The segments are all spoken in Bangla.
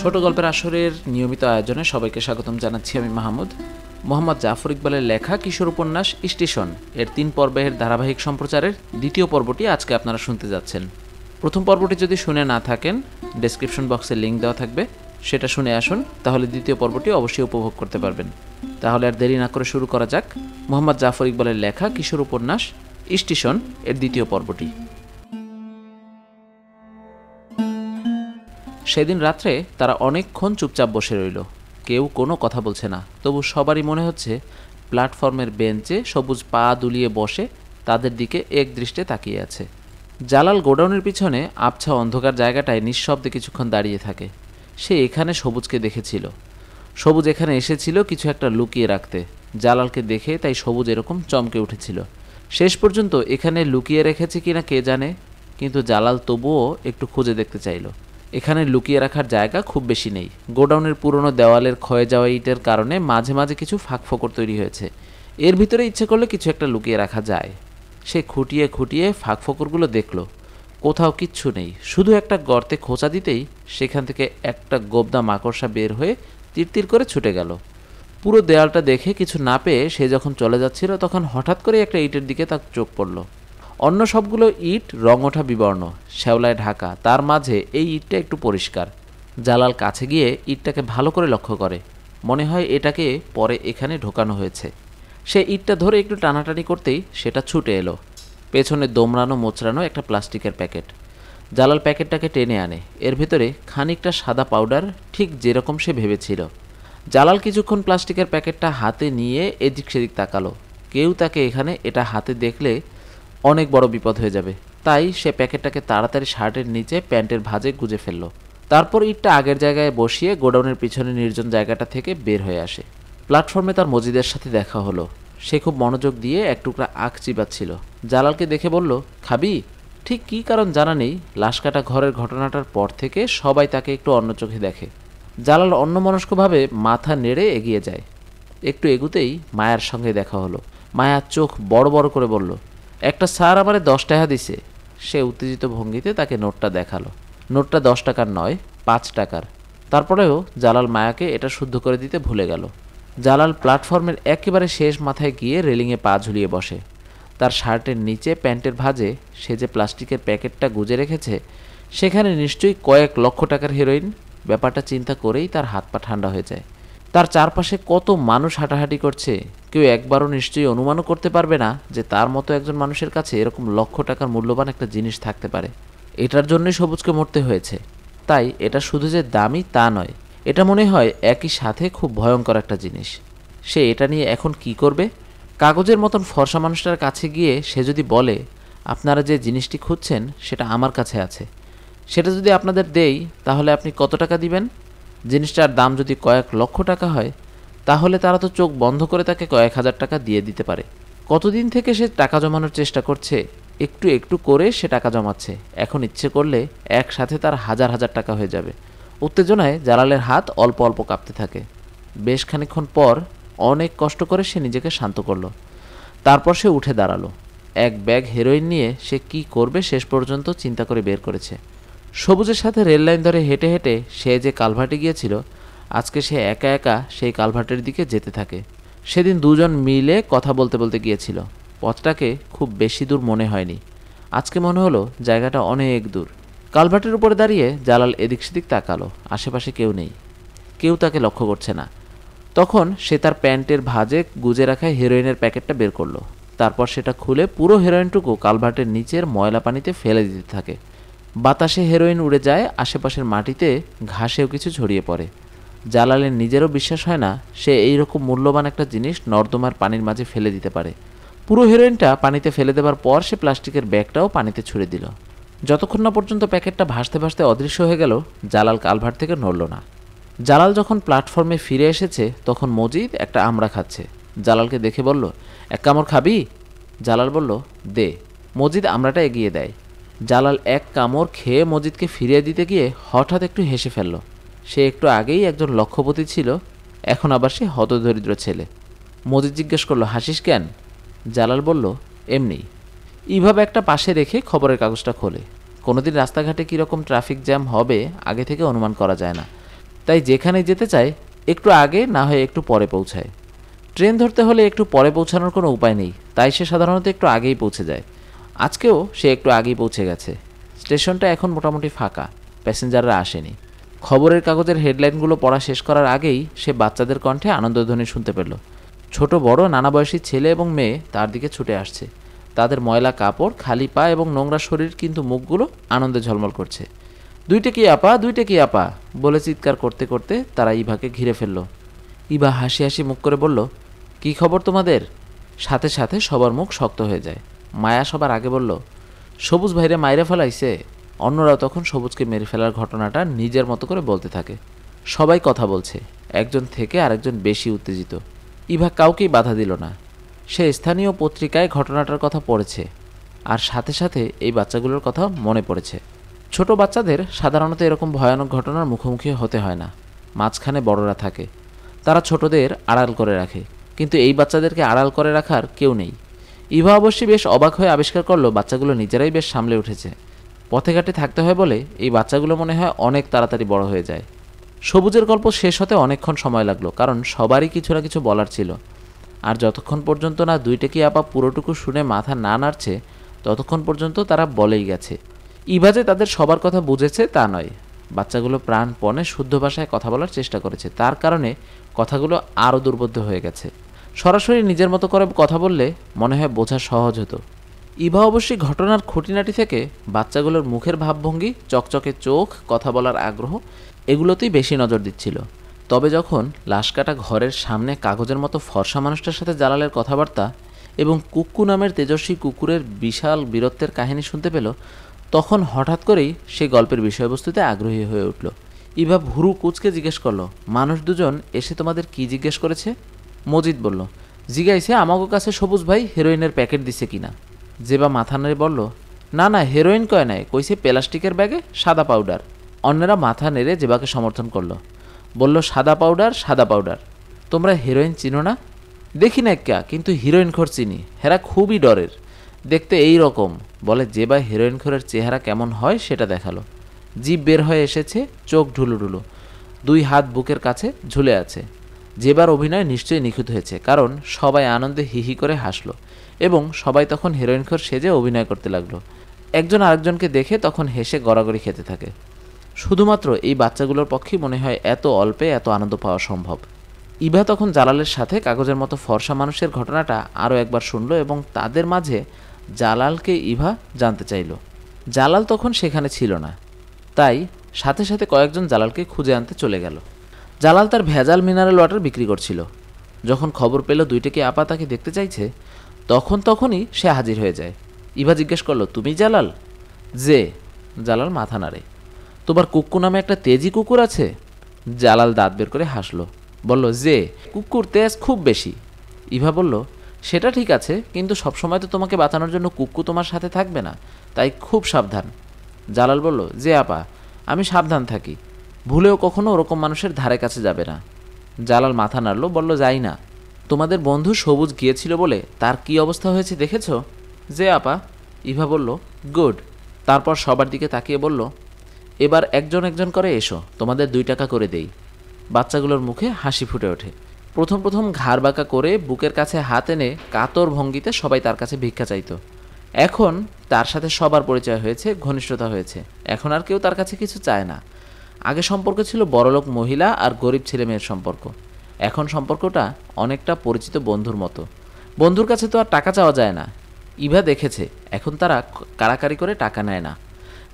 ছোট গল্পের আসরের নিয়মিত আয়োজনে সবাইকে স্বাগতম জানাচ্ছি আমি মাহমুদ। মোহাম্মদ জাফর ইকবালের লেখা কিশোর উপন্যাস স্টেশন এর 3 পর্বের ধারাবাহিক সম্প্রচারের দ্বিতীয় পর্বটি আজকে আপনারা শুনতে যাচ্ছেন। প্রথম পর্বটি যদি শুনে না থাকেন, ডেসক্রিপশন বক্সে লিঙ্ক দেওয়া থাকবে, সেটা শুনে আসুন, তাহলে দ্বিতীয় পর্বটি অবশ্যই উপভোগ করতে পারবেন। তাহলে আর দেরি না করে শুরু করা যাক মোহাম্মদ জাফর ইকবালের লেখা কিশোর উপন্যাস স্টেশন এর দ্বিতীয় পর্বটি। সেদিন রাত্রে তারা অনেকক্ষণ চুপচাপ বসে রইল। কেউ কোনো কথা বলছে না, তবু সবারই মনে হচ্ছে প্ল্যাটফর্মের বেঞ্চে সবুজ পা দুলিয়ে বসে তাদের দিকে এক দৃষ্টে তাকিয়ে আছে। জালাল গোডাউনের পিছনে আবছা অন্ধকার জায়গাটায় নিঃশব্দে কিছুক্ষণ দাঁড়িয়ে থাকে। সে এখানে সবুজকে দেখেছিল। সবুজ এখানে এসেছিল কিছু একটা লুকিয়ে রাখতে। জালালকে দেখে তাই সবুজ এরকম চমকে উঠেছিল। শেষ পর্যন্ত এখানে লুকিয়ে রেখেছে কিনা কে জানে, কিন্তু জালাল তবুও একটু খুঁজে দেখতে চাইল। এখানে লুকিয়ে রাখার জায়গা খুব বেশি নেই। গোডাউনের পুরনো দেওয়ালের ক্ষয়ে যাওয়া ইটের কারণে মাঝে মাঝে কিছু ফাঁকফোকর তৈরি হয়েছে। এর ভিতরে ইচ্ছে করলে কিছু একটা লুকিয়ে রাখা যায়। সে খুঁটিয়ে খুঁটিয়ে ফাঁকফোকরগুলো দেখল, কোথাও কিচ্ছু নেই। শুধু একটা গর্তে খোঁচা দিতেই সেখান থেকে একটা গোবদা মাকড়সা বের হয়ে তিরতির করে ছুটে গেল। পুরো দেয়ালটা দেখে কিছু না পেয়ে সে যখন চলে যাচ্ছিল, তখন হঠাৎ করে একটা ইটের দিকে তার চোখ পড়ল। অন্য সবগুলো ইট রং ওঠা বিবর্ণ, শ্যাওলায় ঢাকা, তার মাঝে এই ইটটা একটু পরিষ্কার। জালাল কাছে গিয়ে ইটটাকে ভালো করে লক্ষ্য করে। মনে হয় এটাকে পরে এখানে ঢোকানো হয়েছে। সে ইটটা ধরে একটু টানাটানি করতেই সেটা ছুটে এলো। পেছনে দোমড়ানো মোচড়ানো একটা প্লাস্টিকের প্যাকেট। জালাল প্যাকেটটাকে টেনে আনে। এর ভেতরে খানিকটা সাদা পাউডার, ঠিক যেরকম সে ভেবেছিল। জালাল কিছুক্ষণ প্লাস্টিকের প্যাকেটটা হাতে নিয়ে এদিক সেদিক তাকালো। কেউ তাকে এখানে এটা হাতে দেখলে অনেক বড় বিপদ হয়ে যাবে, তাই সে প্যাকেটটাকে তাড়াতাড়ি শার্টের নিচে প্যান্টের ভাঁজে গুজে ফেলল। তারপর ইটটা আগের জায়গায় বসিয়ে গোডাউনের পিছনে নির্জন জায়গাটা থেকে বের হয়ে আসে। প্ল্যাটফর্মে তার মজিদের সাথে দেখা হলো। সে খুব মনোযোগ দিয়ে এক টুকরা আখ চিবাচ্ছিল। জালালকে দেখে বলল, খাবি? ঠিক কী কারণ জানা নেই, লাশ কাটা ঘরের ঘটনাটার পর থেকে সবাই তাকে একটু অন্য চোখে দেখে। জালাল অন্যমনস্কভাবে মাথা নেড়ে এগিয়ে যায়। একটু এগুতেই মায়ার সঙ্গে দেখা হলো। মায়া চোখ বড় বড় করে বলল, একটা স্যার আমারে 10 টাকা দিছে। সে উত্তেজিত ভঙ্গিতে তাকে নোটটা দেখালো। নোটটা 10 টাকার নয়, 5 টাকার। তারপরেও জালাল মায়াকে এটা শুদ্ধ করে দিতে ভুলে গেল। জালাল প্ল্যাটফর্মের একেবারে শেষ মাথায় গিয়ে রেলিংয়ে পা ঝুলিয়ে বসে। তার শার্টের নিচে প্যান্টের ভাঁজে সে যে প্লাস্টিকের প্যাকেটটা গুজে রেখেছে, সেখানে নিশ্চয়ই কয়েক লক্ষ টাকার হেরোইন। ব্যাপারটা চিন্তা করেই তার হাত পা ঠান্ডা হয়ে যায়। তার চারপাশে কত মানুষ হাঁটাহাঁটি করছে। কেউ একবারও নিশ্চয়ই অনুমানও করতে পারবে না যে তার মতো একজন মানুষের কাছে এরকম লক্ষ টাকার মূল্যবান একটা জিনিস থাকতে পারে। এটার জন্যই সবুজকে মরতে হয়েছে। তাই এটা শুধু যে দামি তা নয়, এটা মনে হয় একই সাথে খুব ভয়ঙ্কর একটা জিনিস। সে এটা নিয়ে এখন কি করবে? কাগজের মতন ফর্সা মানুষটার কাছে গিয়ে সে যদি বলে, আপনারা যে জিনিসটি খুঁজছেন সেটা আমার কাছে আছে, সেটা যদি আপনাদের দেই তাহলে আপনি কত টাকা দিবেন? জিনিসটার দাম যদি কয়েক লক্ষ টাকা হয়, তাহলে তারা তো চোখ বন্ধ করে তাকে কয়েক হাজার টাকা দিয়ে দিতে পারে। কতদিন থেকে সে টাকা জমানোর চেষ্টা করছে, একটু একটু করে সে টাকা জমাচ্ছে। এখন ইচ্ছে করলে একসাথে তার হাজার হাজার টাকা হয়ে যাবে। উত্তেজনায় জালালের হাত অল্প অল্প কাঁপতে থাকে। বেশ খানিকক্ষণ পর অনেক কষ্ট করে সে নিজেকে শান্ত করল। তারপর সে উঠে দাঁড়ালো। এক ব্যাগ হেরোইন নিয়ে সে কি করবে শেষ পর্যন্ত চিন্তা করে বের করেছে। সবুজের সাথে রেললাইন ধরে হেঁটে হেঁটে সে যে কালভার্টে গিয়েছিল, আজকে সে একা একা সেই কালভার্টের দিকে যেতে থাকে। সেদিন দুজন মিলে কথা বলতে বলতে গিয়েছিল। পথটাকে খুব বেশি দূর মনে হয়নি। আজকে মনে হলো জায়গাটা অনেক দূর। কালভার্টের উপরে দাঁড়িয়ে জালাল এদিক সেদিক তাকালো। আশেপাশে কেউ নেই, কেউ তাকে লক্ষ্য করছে না। তখন সে তার প্যান্টের ভাঁজে গুজে রাখা হেরোইনের প্যাকেটটা বের করলো। তারপর সেটা খুলে পুরো হেরোইনটুকু কালভার্টের নিচের ময়লা পানিতে ফেলে দিতে থাকে। বাতাসে হেরোইন উড়ে যায়, আশেপাশের মাটিতে ঘাসেও কিছু ছড়িয়ে পড়ে। জালালের নিজেরও বিশ্বাস হয় না সে এইরকম মূল্যবান একটা জিনিস নর্দমার পানির মাঝে ফেলে দিতে পারে। পুরো হেরোইনটা পানিতে ফেলে দেবার পর সে প্লাস্টিকের ব্যাগটাও পানিতে ছুঁড়ে দিল। যতক্ষণ না পর্যন্ত প্যাকেটটা ভাসতে ভাসতে অদৃশ্য হয়ে গেল, জালাল কালভার্ট থেকে নড়ল না। জালাল যখন প্ল্যাটফর্মে ফিরে এসেছে, তখন মজিদ একটা আমড়া খাচ্ছে। জালালকে দেখে বলল, এক কামড় খাবি? জালাল বলল, দে। মজিদ আমড়াটা এগিয়ে দেয়। জালাল এক কামড় খেয়ে মজিদকে ফিরিয়ে দিতে গিয়ে হঠাৎ একটু হেসে ফেলল। সে একটু আগেই একজন লক্ষপতি ছিল, এখন আবার সে হতদরিদ্র ছেলে। মজিদ জিজ্ঞেস করলো, হাসিস কেন? জালাল বলল, এমনি। এইভাবে একটা পাশে রেখে খবরের কাগজটা খোলে। কোনোদিন রাস্তাঘাটে কীরকম ট্রাফিক জ্যাম হবে আগে থেকে অনুমান করা যায় না। তাই যেখানে যেতে চায় একটু আগে না হয় একটু পরে পৌঁছায়। ট্রেন ধরতে হলে একটু পরে পৌঁছানোর কোনো উপায় নেই, তাই সে সাধারণত একটু আগেই পৌঁছে যায়। আজকেও সে একটু আগেই পৌঁছে গেছে। স্টেশনটা এখন মোটামুটি ফাঁকা, প্যাসেঞ্জাররা আসেনি। খবরের কাগজের হেডলাইনগুলো পড়া শেষ করার আগেই সে বাচ্চাদের কণ্ঠে আনন্দধ্বনি শুনতে পেল। ছোট বড় নানা বয়সী ছেলে এবং মেয়ে তার দিকে ছুটে আসছে। তাদের ময়লা কাপড়, খালি পা এবং নোংরা শরীর, কিন্তু মুখগুলো আনন্দে ঝলমল করছে। দুইটা কি আপা, দুইটা কি আপা বলে চিৎকার করতে করতে তারা ইভাকে ঘিরে ফেলল। ইভা হাসি হাসি মুখ করে বলল, কি খবর তোমাদের? সাথে সাথে সবার মুখ শক্ত হয়ে যায়। মায়া সবার আগে বলল, সবুজ ভাইরে মাইরে ফেলাইছে। অন্যরাও তখন সবুজকে মেরে ফেলার ঘটনাটা নিজের মতো করে বলতে থাকে। সবাই কথা বলছে, একজন থেকে আরেকজন বেশি উত্তেজিত। ইভা কাউকেই বাধা দিল না। সে স্থানীয় পত্রিকায় ঘটনাটার কথা পড়েছে, আর সাথে সাথে এই বাচ্চাগুলোর কথা মনে পড়েছে। ছোট বাচ্চাদের সাধারণত এরকম ভয়ানক ঘটনার মুখোমুখি হতে হয় না। মাঝখানে বড়রা থাকে, তারা ছোটদের আড়াল করে রাখে, কিন্তু এই বাচ্চাদেরকে আড়াল করে রাখার কেউ নেই। ইভা অবশ্যই বেশ অবাক হয়ে আবিষ্কার করলো বাচ্চাগুলো নিজেরাই বেশ সামলে উঠেছে। পথে ঘাটে থাকতে হয় বলে এই বাচ্চাগুলো মনে হয় অনেক তাড়াতাড়ি বড় হয়ে যায়। সবুজের গল্প শেষ হতে অনেকক্ষণ সময় লাগলো, কারণ সবারই কিছু না কিছু বলার ছিল। আর যতক্ষণ পর্যন্ত না দুইটা কি আপা পুরোটুকু শুনে মাথা না নাড়ছে, ততক্ষণ পর্যন্ত তারা বলেই গেছে। ইভা যে তাদের সবার কথা বুঝেছে তা নয়, বাচ্চাগুলো প্রাণপণে শুদ্ধ ভাষায় কথা বলার চেষ্টা করেছে, তার কারণে কথাগুলো আরও দুর্বোধ্য হয়ে গেছে। সরাসরি নিজের মতো করে কথা বললে মনে হয় বোঝা সহজ হতো। ইভা অবশ্যই ঘটনার খুঁটিনাটি থেকে বাচ্চাগুলোর মুখের ভাবভঙ্গি, চকচকে চোখ, কথা বলার আগ্রহ, এগুলোতেই বেশি নজর দিচ্ছিল। তবে যখন লাশ কাটা ঘরের সামনে কাগজের মতো ফর্সা মানুষটার সাথে জালালের কথাবার্তা এবং কুক্কু নামের তেজস্বী কুকুরের বিশাল বীরত্বের কাহিনী শুনতে পেল, তখন হঠাৎ করেই সে গল্পের বিষয়বস্তুতে আগ্রহী হয়ে উঠল। ইভা ভুরু কুচকে জিজ্ঞেস করলো, মানুষ দুজন এসে তোমাদের কি জিজ্ঞেস করেছে? মজিদ বলল, জিজ্ঞাইছে আমাকে কাছে সবুজ ভাই হেরোইনের প্যাকেট দিছে কিনা। জেবা মাথা নেড়ে বলল, না না, হেরোইন কয় নাই, কইছে প্লাস্টিকের ব্যাগে সাদা পাউডার। অন্যরা মাথা নেড়ে জেবাকে সমর্থন করলো, বলল, সাদা পাউডার, সাদা পাউডার। তোমরা হিরোইন চিনো না? দেখি না একা, কিন্তু হিরোইন খোর চিনি, হেরা খুবই ডরের, দেখতে এই রকম। বলে জেবা হিরোইন খোরের চেহারা কেমন হয় সেটা দেখালো। জিভ বের হয়ে এসেছে, চোখ ঢুলুঢুলু, দুই হাত বুকের কাছে ঝুলে আছে। জেবার অভিনয় নিশ্চয়ই নিখুঁত হয়েছে, কারণ সবাই আনন্দে হিহি করে হাসলো এবং সবাই তখন হিরোইনখোর সেজে অভিনয় করতে লাগলো। একজন আরেকজনকে দেখে তখন হেসে গড়াগড়ি খেতে থাকে। শুধুমাত্র এই বাচ্চাগুলোর পক্ষেই মনে হয় এত অল্পে এত আনন্দ পাওয়া সম্ভব। ইভা তখন জালালের সাথে কাগজের মতো ফর্সা মানুষের ঘটনাটা আরও একবার শুনল এবং তাদের মাঝে জালালকে ইভা জানতে চাইল। জালাল তখন সেখানে ছিল না, তাই সাথে সাথে কয়েকজন জালালকে খুঁজে আনতে চলে গেল। জালাল তার ভেজাল মিনারেল ওয়াটার বিক্রি করছিল। যখন খবর পেল দুইটা কি আপা তাকে দেখতে চাইছে, তখনই সে হাজির হয়ে যায়। ইভা জিজ্ঞেস করলো, তুমি জালাল? যে। জালাল মাথা নাড়ে। তোমার কুক্কু নামে একটা তেজি কুকুর আছে? জালাল দাঁত বের করে হাসলো, বলল, যে কুকুর তেজ খুব বেশি। ইভা বলল, সেটা ঠিক আছে, কিন্তু সবসময় তো তোমাকে বাঁচানোর জন্য কুক্কু তোমার সাথে থাকবে না, তাই খুব সাবধান। জালাল বলল, যে আপা, আমি সাবধান থাকি, ভুলেও কখনো ওরকম মানুষের ধারে কাছে যাবে না। জালাল মাথা নাড়ল, বলল, যাই না। তোমাদের বন্ধু সবুজ গিয়েছিল বলে তার কি অবস্থা হয়েছে দেখেছ? যে আপা। ইভা বলল, গুড। তারপর সবার দিকে তাকিয়ে বলল, এবার একজন একজন করে এসো, তোমাদের 2 টাকা করে দেই। বাচ্চাগুলোর মুখে হাসি ফুটে ওঠে। প্রথম ঘাড় বাঁকা করে বুকের কাছে হাত এনে কাতর ভঙ্গিতে সবাই তার কাছে ভিক্ষা চাইত। এখন তার সাথে সবার পরিচয় হয়েছে, ঘনিষ্ঠতা হয়েছে। এখন আর কেউ তার কাছে কিছু চায় না। আগে সম্পর্ক ছিল বড়লোক মহিলা আর গরিব ছেলে মেয়ের সম্পর্ক। এখন সম্পর্কটা অনেকটা পরিচিত বন্ধুর মতো। বন্ধুর কাছে তো আর টাকা চাওয়া যায় না। ইভা দেখেছে এখন তারা কাড়াকাড়ি করে টাকা নেয় না।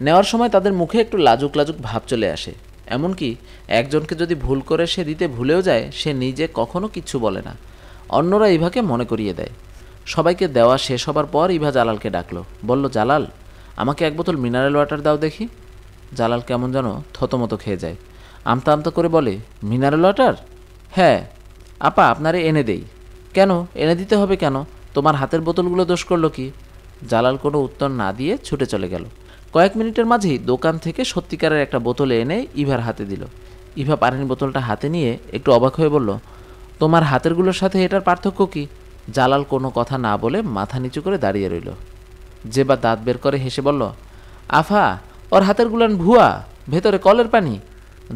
নেওয়ার সময় তাদের মুখে একটু লাজুক লাজুক ভাব চলে আসে। এমনকি একজনকে যদি ভুল করে সে দিতে ভুলেও যায়, সে নিজে কখনো কিচ্ছু বলে না। অন্যরা ইভাকে মনে করিয়ে দেয়। সবাইকে দেওয়া শেষ হবার পর ইভা জালালকে ডাকলো, বলল, জালাল, আমাকে 1 বোতল মিনারেল ওয়াটার দাও দেখি। জালাল কেমন যেন থতমতো খেয়ে যায়। আমতা আমতা করে বলে, মিনারেল ওয়াটার? হ্যাঁ আপা, আপনারে এনে দেই। কেন এনে দিতে হবে কেন? তোমার হাতের বোতলগুলো দোষ করলো কি? জালাল কোনো উত্তর না দিয়ে ছুটে চলে গেল। কয়েক মিনিটের মাঝেই দোকান থেকে সত্যিকারের একটা বোতল এনে ইভার হাতে দিল। ইভা পানির বোতলটা হাতে নিয়ে একটু অবাক হয়ে বলল, তোমার হাতেরগুলোর সাথে এটার পার্থক্য কি? জালাল কোনো কথা না বলে মাথা নিচু করে দাঁড়িয়ে রইল। জেবা দাঁত বের করে হেসে বলল, আফা, ওর হাতেরগুলান ভুয়া, ভেতরে কলের পানি।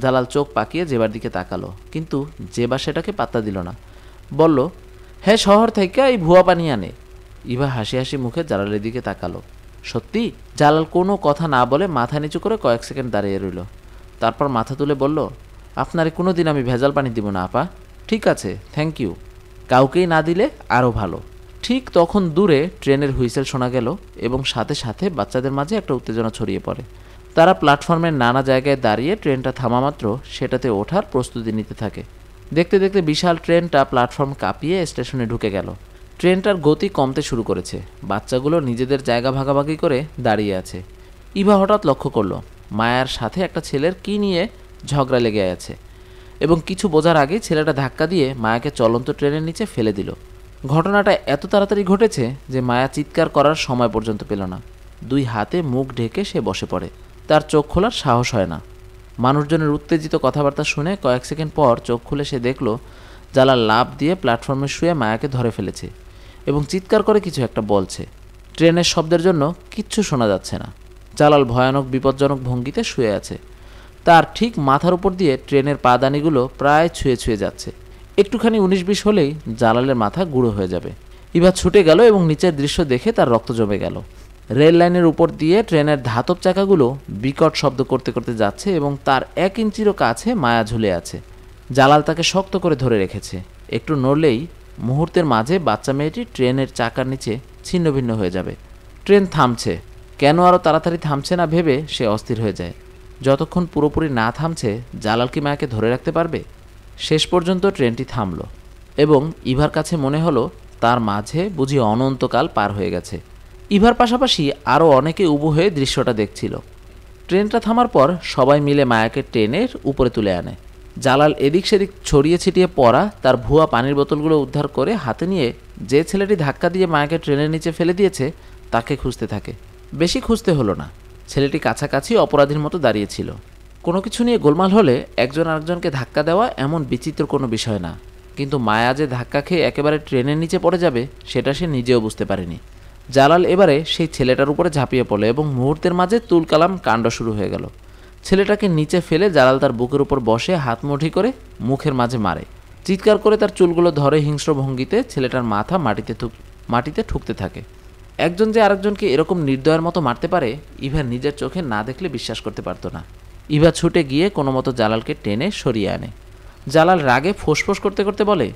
জালাল চোখ পাকিয়ে জেবার দিকে তাকালো, কিন্তু জেবা সেটাকে পাত্তা দিল না। বলল, হ্যাঁ শহর থেকে এই ভুয়া পানি আনে। ইভা হাসি হাসি মুখে জালালের দিকে তাকালো। সত্যি? জালাল কোনো কথা না বলে মাথা নিচু করে কয়েক সেকেন্ড দাঁড়িয়ে রইল। তারপর মাথা তুলে বলল, আপনারে কোনো দিন আমি ভেজাল পানি দিব না আপা। ঠিক আছে, থ্যাংক ইউ। কাউকেই না দিলে আরও ভালো। ঠিক তখন দূরে ট্রেনের হুইসেল শোনা গেল এবং সাথে সাথে বাচ্চাদের মাঝে একটা উত্তেজনা ছড়িয়ে পড়ে। তারা প্ল্যাটফর্মের নানা জায়গায় দাঁড়িয়ে ট্রেনটা থামা মাত্র সেটাতে ওঠার প্রস্তুতি নিতে থাকে। দেখতে দেখতে বিশাল ট্রেনটা প্ল্যাটফর্ম কাঁপিয়ে স্টেশনে ঢুকে গেল। ট্রেনটার গতি কমতে শুরু করেছে। বাচ্চাগুলো নিজেদের জায়গা ভাগাভাগি করে দাঁড়িয়ে আছে। ইভা হঠাৎ লক্ষ্য করল মায়ার সাথে একটা ছেলের কি নিয়ে ঝগড়া লেগে আছে, এবং কিছু বোঝার আগেই ছেলেটা ধাক্কা দিয়ে মায়াকে চলন্ত ট্রেনের নিচে ফেলে দিল। ঘটনাটা এত তাড়াতাড়ি ঘটেছে যে মায়া চিৎকার করার সময় পর্যন্ত পেল না। দুই হাতে মুখ ঢেকে সে বসে পড়ে। তার চোখ খোলার সাহস হয় না। মানুষজনের উত্তেজিত কথাবার্তা শুনে কয়েক সেকেন্ড পর চোখ খুলে সে দেখল জালাল লাফ দিয়ে প্ল্যাটফর্মে শুয়ে মায়াকে ধরে ফেলেছে এবং চিৎকার করে কিছু একটা বলছে। ট্রেনের শব্দের জন্য কিচ্ছু শোনা যাচ্ছে না। জালাল ভয়ানক বিপজ্জনক ভঙ্গিতে শুয়ে আছে। তার ঠিক মাথার উপর দিয়ে ট্রেনের পাদানিগুলো প্রায় ছুঁয়ে ছুঁয়ে যাচ্ছে। একটুখানি 19-20 হলেই জালালের মাথা গুঁড়ো হয়ে যাবে। ইভা ছুটে গেল এবং নিচের দৃশ্য দেখে তার রক্ত জমে গেল। রেল লাইনের উপর দিয়ে ট্রেনের ধাতব চাকাগুলো বিকট শব্দ করতে করতে যাচ্ছে এবং তার 1 ইঞ্চিরও কাছে মায়া ঝুলে আছে। জালাল তাকে শক্ত করে ধরে রেখেছে। একটু নড়লেই মুহূর্তের মাঝে বাচ্চা মেয়েটি ট্রেনের চাকার নিচে ছিন্নভিন্ন হয়ে যাবে। ট্রেন থামছে, কেন আরও তাড়াতাড়ি থামছে না ভেবে সে অস্থির হয়ে যায়। যতক্ষণ পুরোপুরি না থামছে জালাল কি মায়াকে ধরে রাখতে পারবে? শেষ পর্যন্ত ট্রেনটি থামল এবং ইভার কাছে মনে হলো তার মাঝে বুঝি অনন্তকাল পার হয়ে গেছে। ইভার পাশাপাশি আরও অনেকে উবু হয়ে দৃশ্যটা দেখছিল। ট্রেনটা থামার পর সবাই মিলে মায়াকে ট্রেনের উপরে তুলে আনে। জালাল এদিক সেদিক ছড়িয়ে ছিটিয়ে পড়া তার ভুয়া পানির বোতলগুলো উদ্ধার করে হাতে নিয়ে যে ছেলেটি ধাক্কা দিয়ে মায়াকে ট্রেনের নিচে ফেলে দিয়েছে তাকে খুঁজতে থাকে। বেশি খুঁজতে হলো না। ছেলেটি কাছাকাছি অপরাধীর মতো দাঁড়িয়েছিল। কোনো কিছু নিয়ে গোলমাল হলে একজন আরেকজনকে ধাক্কা দেওয়া এমন বিচিত্র কোনো বিষয় না, কিন্তু মায়া যে ধাক্কা খেয়ে একেবারে ট্রেনের নিচে পড়ে যাবে সেটা সে নিজেও বুঝতে পারেনি। জালাল এবারে সেই ছেলেটার উপরে ঝাঁপিয়ে পড়ল এবং মুহূর্তের মাঝে তুলকালাম কাণ্ড শুরু হয়ে গেল। ছেলেটাকে নিচে ফেলে জালাল তার বুকের উপর বসে হাত মুঠি করে মুখের মাঝে মারে। চিৎকার করে তার চুলগুলো ধরে হিংস্র ভঙ্গিতে ছেলেটার মাথা মাটিতে ঠুকতে থাকে। একজন যে আরেকজনকে এরকম নির্দয়ের মতো মারতে পারে ইভা নিজের চোখে না দেখলে বিশ্বাস করতে পারত না। ইভা ছুটে গিয়ে কোনো মতো জালালকে টেনে সরিয়ে আনে। জালাল রাগে ফোঁসফোঁস করতে করতে বলে,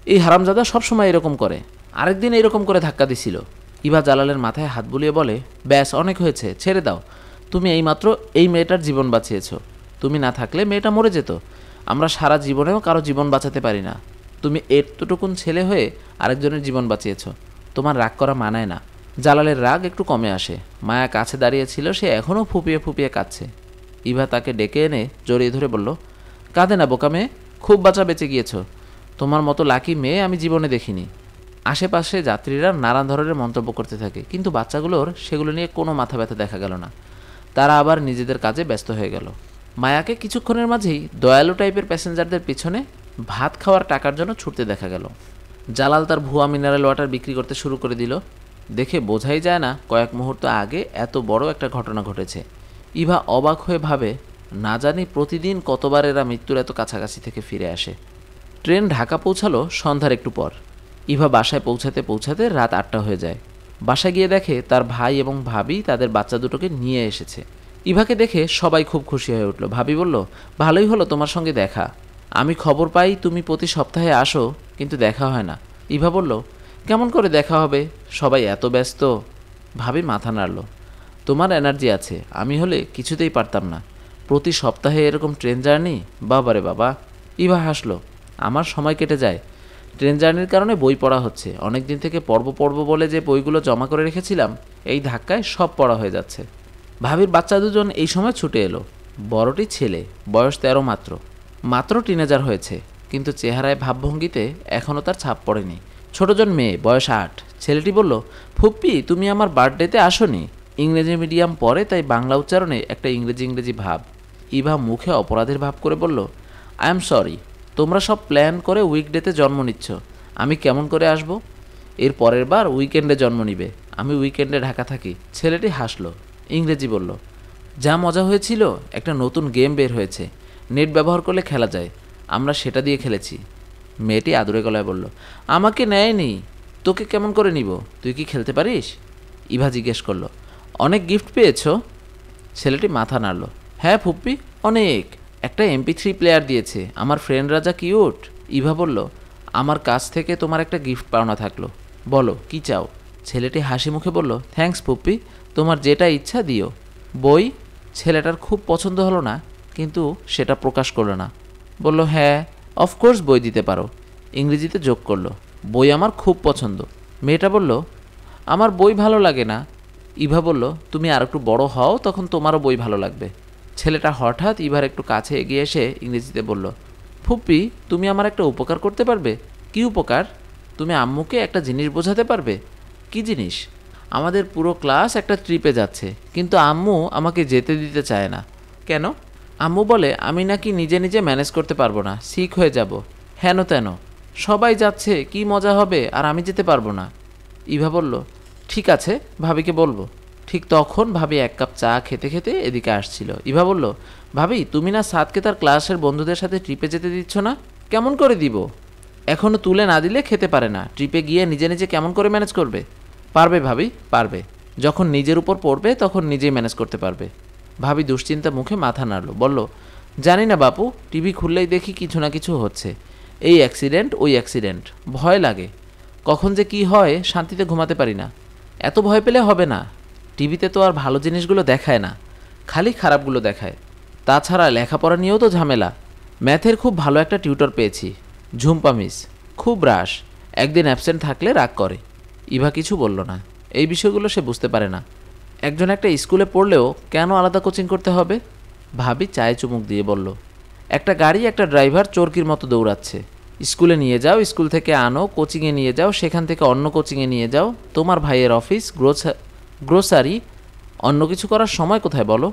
এই হারামজাদা সবসময় এরকম করে, আরেকদিন এরকম করে ধাক্কা দিছিল। ইভা জালালের মাথায় হাত বুলিয়ে বলে, ব্যাস অনেক হয়েছে, ছেড়ে দাও। তুমি এইমাত্র এই মেয়েটার জীবন বাঁচিয়েছ। তুমি না থাকলে মেয়েটা মরে যেত। আমরা সারা জীবনেও কারো জীবন বাঁচাতে পারি না। তুমি এতটুকুন ছেলে হয়ে আরেকজনের জীবন বাঁচিয়েছ। তোমার রাগ করা মানায় না। জালালের রাগ একটু কমে আসে। মায়া কাছে দাঁড়িয়েছিল, সে এখনও ফুপিয়ে ফুপিয়ে কাঁদছে। ইভা তাকে ডেকে এনে জড়িয়ে ধরে বলল, কাঁদে না বোকা মেয়ে, খুব বাঁচা বেঁচে গিয়েছ। তোমার মতো লাকি মেয়ে আমি জীবনে দেখিনি। আশেপাশে যাত্রীরা নানান ধরনের মন্তব্য করতে থাকে, কিন্তু বাচ্চাগুলোর সেগুলো নিয়ে কোনো মাথা ব্যথা দেখা গেল না। তারা আবার নিজেদের কাজে ব্যস্ত হয়ে গেল। মায়াকে কিছুক্ষণের মাঝেই দয়ালু টাইপের প্যাসেঞ্জারদের পিছনে ভাত খাওয়ার টাকার জন্য ছুটতে দেখা গেল। জালাল তার ভুয়া মিনারেল ওয়াটার বিক্রি করতে শুরু করে দিল। দেখে বোঝাই যায় না কয়েক মুহূর্ত আগে এত বড় একটা ঘটনা ঘটেছে। ইভা অবাক হয়ে ভাবে, না জানি প্রতিদিন কতবার এরা মৃত্যুর এত কাছাকাছি থেকে ফিরে আসে। ট্রেন ঢাকা পৌঁছালো সন্ধ্যার একটু পর। ইভা বাসায় পৌঁছাতে পৌঁছাতে রাত 8টা হয়ে যায়। বাসায় গিয়ে দেখে তার ভাই এবং ভাবি তাদের বাচ্চা দুটোকে নিয়ে এসেছে। ইভাকে দেখে সবাই খুব খুশি হয়ে উঠল। ভাবি বলল, ভালোই হলো তোমার সঙ্গে দেখা। আমি খবর পাই তুমি প্রতি সপ্তাহে আসো, কিন্তু দেখা হয় না। ইভা বলল, কেমন করে দেখা হবে, সবাই এত ব্যস্ত। ভাবি মাথা নাড়ল। তোমার এনার্জি আছে, আমি হলে কিছুতেই পারতাম না। প্রতি সপ্তাহে এরকম ট্রেন জার্নি, বাবারে বাবা। ইভা হাসলো। আমার সময় কেটে যায়। ট্রেন জার্নির কারণে বই পড়া হচ্ছে। অনেক দিন থেকে পড়ব বলে যে বইগুলো জমা করে রেখেছিলাম, এই ধাক্কায় সব পড়া হয়ে যাচ্ছে। ভাবির বাচ্চা দুজন এই সময় ছুটে এলো। বড়টি ছেলে, বয়স 13 মাত্র টিনেজার হয়েছে, কিন্তু চেহারায় ভাবভঙ্গিতে এখনও তার ছাপ পড়েনি। ছোটজন মেয়ে, বয়স 8। ছেলেটি বলল, ফুপ্পি তুমি আমার বার্থডেতে আসোনি। ইংরেজি মিডিয়াম পড়ে, তাই বাংলা উচ্চারণে একটা ইংরেজি ভাব। ইভা মুখে অপরাধের ভাব করে বলল, আই এম সরি, তোমরা সব প্ল্যান করে উইকডেতে জন্ম নিচ্ছ, আমি কেমন করে আসব? এর পরের বার উইকেন্ডে জন্ম নিবে, আমি উইকেন্ডে ঢাকা থাকি। ছেলেটি হাসলো, ইংরেজি বলল, যা মজা হয়েছিল, একটা নতুন গেম বের হয়েছে, নেট ব্যবহার করলে খেলা যায়, আমরা সেটা দিয়ে খেলেছি। মেয়েটি আদুরে গলায় বলল, আমাকে নেয়নি, তোকে কেমন করে নিব, তুই কি খেলতে পারিস? ইভা জিজ্ঞেস করল, অনেক গিফট পেয়েছো? ছেলেটি মাথা নাড়ল, হ্যাঁ ফুপ্পি, অনেক। একটা MP3 প্লেয়ার দিয়েছে, আমার ফ্রেন্ডরা যা কিউট। ইভা বলল, আমার কাছ থেকে তোমার একটা গিফট পাওনা থাকলো, বলো কি চাও? ছেলেটি হাসি মুখে বলল, থ্যাঙ্কস পুপ্পি, তোমার যেটা ইচ্ছা দিও। বই? ছেলেটার খুব পছন্দ হলো না, কিন্তু সেটা প্রকাশ করলো না। বলল, হ্যাঁ অফকোর্স বই দিতে পারো। ইংরেজিতে যোগ করলো, বই আমার খুব পছন্দ। মেয়েটা বলল, আমার বই ভালো লাগে না। ইভা বলল, তুমি আর একটু বড় হও, তখন তোমারও বই ভালো লাগবে। ছেলেটা হঠাৎ ইভার একটু কাছে এগিয়ে এসে ইংরেজিতে বলল, ফুপ্পি তুমি আমার একটা উপকার করতে পারবে? কি উপকার? তুমি আম্মুকে একটা জিনিস বোঝাতে পারবে। কি জিনিস? আমাদের পুরো ক্লাস একটা ট্রিপে যাচ্ছে, কিন্তু আম্মু আমাকে যেতে দিতে চায় না। কেন? আম্মু বলে আমি নাকি নিজে নিজে ম্যানেজ করতে পারবো না, সিক হয়ে যাব, হেন তেন। সবাই যাচ্ছে, কি মজা হবে, আর আমি যেতে পারবো না। ইভা বলল, ঠিক আছে, ভাবিকে বলবো। ঠিক তখন ভাবি এক কাপ চা খেতে খেতে এদিকে আসছিল। ইভা বলল, ভাবি তুমি না সাদকে তার ক্লাসের বন্ধুদের সাথে ট্রিপে যেতে দিচ্ছ না? কেমন করে দিব? এখনও তুলে না দিলে খেতে পারে না, ট্রিপে গিয়ে নিজে নিজে কেমন করে ম্যানেজ করবে? পারবে ভাবি, পারবে। যখন নিজের উপর পড়বে তখন নিজেই ম্যানেজ করতে পারবে। ভাবি দুশ্চিন্তা মুখে মাথা নাড়ল, বলল, জানি না বাপু, টিভি খুললেই দেখি কিছু না কিছু হচ্ছে, এই অ্যাক্সিডেন্ট ওই অ্যাক্সিডেন্ট, ভয় লাগে। কখন যে কি হয় শান্তিতে ঘুমাতে পারি না। এত ভয় পেলে হবে না, টিভিতে তো আর ভালো জিনিসগুলো দেখায় না, খালি খারাপগুলো দেখায়। তাছাড়া লেখাপড়া নিয়েও তো ঝামেলা। ম্যাথের খুব ভালো একটা টিউটর পেয়েছি, ঝুম্পা মিস, খুব রাশ, একদিন অ্যাবসেন্ট থাকলে রাগ করে। ইভা কিছু বলল না, এই বিষয়গুলো সে বুঝতে পারে না। একজন একটা স্কুলে পড়লেও কেন আলাদা কোচিং করতে হবে? ভাবি চায়ে চুমুক দিয়ে বলল, একটা গাড়ি একটা ড্রাইভার চরকির মতো দৌড়াচ্ছে, স্কুলে নিয়ে যাও, স্কুল থেকে আনো, কোচিংয়ে নিয়ে যাও, সেখান থেকে অন্য কোচিংয়ে নিয়ে যাও, তোমার ভাইয়ের অফিস, গ্রোসারি, অন্য কিছু করার সময় কোথায় বলো?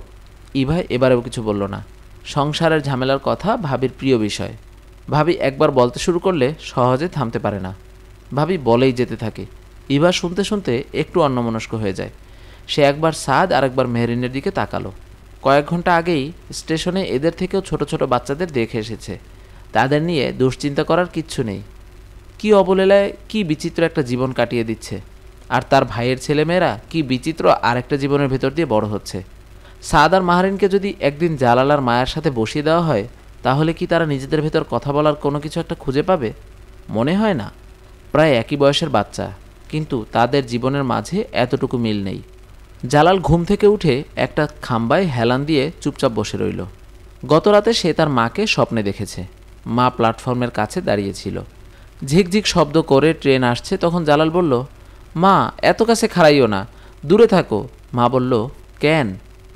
ইভা এবারেও কিছু বলল না। সংসারের ঝামেলার কথা ভাবির প্রিয় বিষয়। ভাবি একবার বলতে শুরু করলে সহজে থামতে পারে না। ভাবি বলেই যেতে থাকে। ইভা শুনতে শুনতে একটু অন্যমনস্ক হয়ে যায়। সে একবার সাদ আর একবার মেহরিনের দিকে তাকালো। কয়েক ঘন্টা আগেই স্টেশনে এদের থেকেও ছোট ছোট বাচ্চাদের দেখে এসেছে। তাদের নিয়ে দুশ্চিন্তা করার কিচ্ছু নেই। কি অবলীলায় কি বিচিত্র একটা জীবন কাটিয়ে দিচ্ছে, আর তার ভাইয়ের ছেলেমেয়েরা কি বিচিত্র আরেকটা জীবনের ভেতর দিয়ে বড় হচ্ছে। সাদ আর মাহরিনকে যদি একদিন জালাল আর মায়ার সাথে বসিয়ে দেওয়া হয়, তাহলে কি তারা নিজেদের ভেতর কথা বলার কোনো কিছু একটা খুঁজে পাবে? মনে হয় না। প্রায় একই বয়সের বাচ্চা, কিন্তু তাদের জীবনের মাঝে এতটুকু মিল নেই। জালাল ঘুম থেকে উঠে একটা খাম্বায় হেলান দিয়ে চুপচাপ বসে রইল। গতরাতে সে তার মাকে স্বপ্নে দেখেছে। মা প্ল্যাটফর্মের কাছে দাঁড়িয়েছিল। ঝিকঝিক শব্দ করে ট্রেন আসছে। তখন জালাল বলল, মা এত কাছে খাড়াইও না, দূরে থাকো। মা বলল, কেন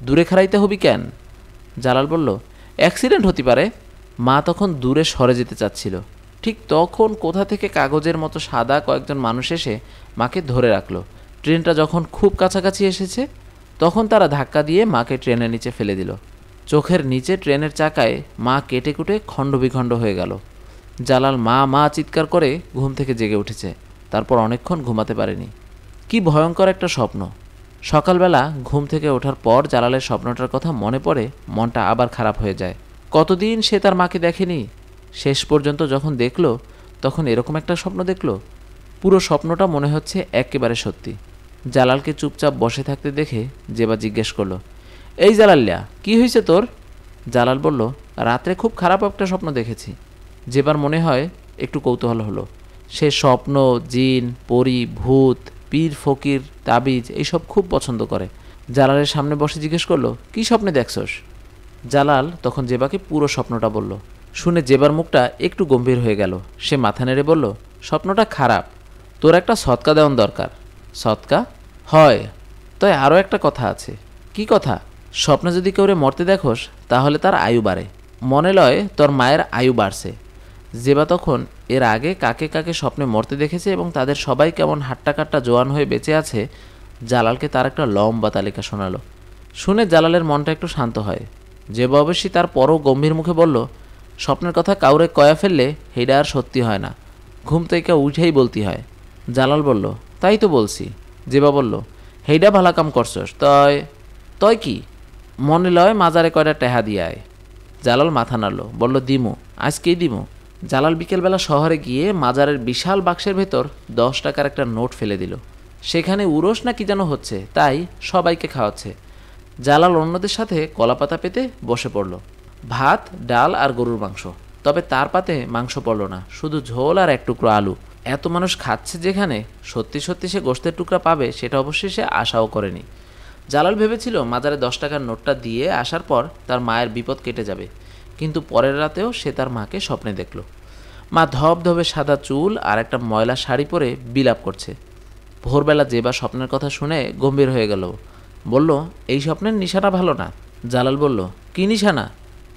দূরে খাড়াইতে হবি কেন? জালাল বলল, অ্যাক্সিডেন্ট হতে পারে। মা তখন দূরে সরে যেতে চাচ্ছিল। ঠিক তখন কোথা থেকে কাগজের মতো সাদা কয়েকজন মানুষ এসে মাকে ধরে রাখলো। ট্রেনটা যখন খুব কাছাকাছি এসেছে, তখন তারা ধাক্কা দিয়ে মাকে ট্রেনের নিচে ফেলে দিল। চোখের নিচে ট্রেনের চাকায় মা কেটে কুটে খণ্ডবিখণ্ড হয়ে গেল। জালাল মা মা চিৎকার করে ঘুম থেকে জেগে উঠেছে। তারপর অনেকক্ষণ ঘুমাতে পারেনি। কি ভয়ঙ্কর একটা স্বপ্ন। সকালবেলা ঘুম থেকে ওঠার পর জালালের স্বপ্নটার কথা মনে পড়ে, মনটা আবার খারাপ হয়ে যায়। কতদিন সে তার মাকে দেখেনি। শেষ পর্যন্ত যখন দেখল, তখন এরকম একটা স্বপ্ন দেখল। পুরো স্বপ্নটা মনে হচ্ছে একেবারে সত্যি। জালালকে চুপচাপ বসে থাকতে দেখে জেবা জিজ্ঞেস করলো, এই জালালিয়া, কি হয়েছে তোর? জালাল বলল, রাত্রে খুব খারাপ একটা স্বপ্ন দেখেছি। জেবার মনে হয় একটু কৌতূহল হলো। সে স্বপ্ন, জিন, পরী, ভূত, পীর, ফকির, তাবিজ এইসব খুব পছন্দ করে। জালালের সামনে বসে জিজ্ঞেস করলো, কি স্বপ্নে দেখছস? জালাল তখন জেবাকে পুরো স্বপ্নটা বলল। শুনে জেবার মুখটা একটু গম্ভীর হয়ে গেল। সে মাথা নেড়ে বলল, স্বপ্নটা খারাপ, তোর একটা সৎকা দেওয়ান দরকার। সৎকা? হয়। তাই আরও একটা কথা আছে। কি কথা? স্বপ্নে যদি কেউরে মরতে দেখোস, তাহলে তার আয়ু বাড়ে। মনে লয় তোর মায়ের আয়ু বাড়ছে। জেবা তখন এর আগে কাকে কাকে স্বপ্নে মরতে দেখেছে এবং তাদের সবাই কেমন হাট্টা কাট্টা জোয়ান হয়ে বেঁচে আছে, জালালকে তার একটা লম্বা তালিকা শোনালো। শুনে জালালের মনটা একটু শান্ত হয়। জেবা অবশ্যই তার পরও গম্ভীর মুখে বলল, স্বপ্নের কথা কাউরে কয়া ফেললে সেইটা আর সত্যি হয় না, ঘুম থেকে উঠেই বলতে হয়। জালাল বলল, তাই তো বলছি। জেবা বলল, হেইডা ভালা কাম করছস। তয় তয় কি? মনে লয় মাজারে কয়টা টেহা দিয়ায়। জালাল মাথা নাড়ল, বলল, দিমু, আজকেই দিমু। জালাল বিকেলবেলা শহরে গিয়ে মাজারের বিশাল বাক্সের ভেতর 10 টাকার একটা নোট ফেলে দিল। সেখানে উরস না কি যেন হচ্ছে, তাই সবাইকে খাওয়াচ্ছে। জালাল অন্যদের সাথে কলাপাতা পেতে বসে পড়ল। ভাত, ডাল আর গরুর মাংস। তবে তার পাতে মাংস পড়ল না, শুধু ঝোল আর এক টুকরো আলু। এত মানুষ খাচ্ছে যেখানে, সত্যি সত্যি সে গোশতের টুকরা পাবে সেটা অবশ্যই সে আশাও করেনি। জালাল ভেবেছিল মাজারে 10 টাকার নোটটা দিয়ে আসার পর তার মায়ের বিপদ কেটে যাবে, কিন্তু পরের রাতেও সে তার মাকে স্বপ্নে দেখল। মা ধবধবে সাদা চুল আর একটা ময়লা শাড়ি পরে বিলাপ করছে। ভোরবেলা জেবা স্বপ্নের কথা শুনে গম্ভীর হয়ে গেল, বলল, এই স্বপ্নের নিশানা ভালো না। জালাল বলল, কি নিশানা?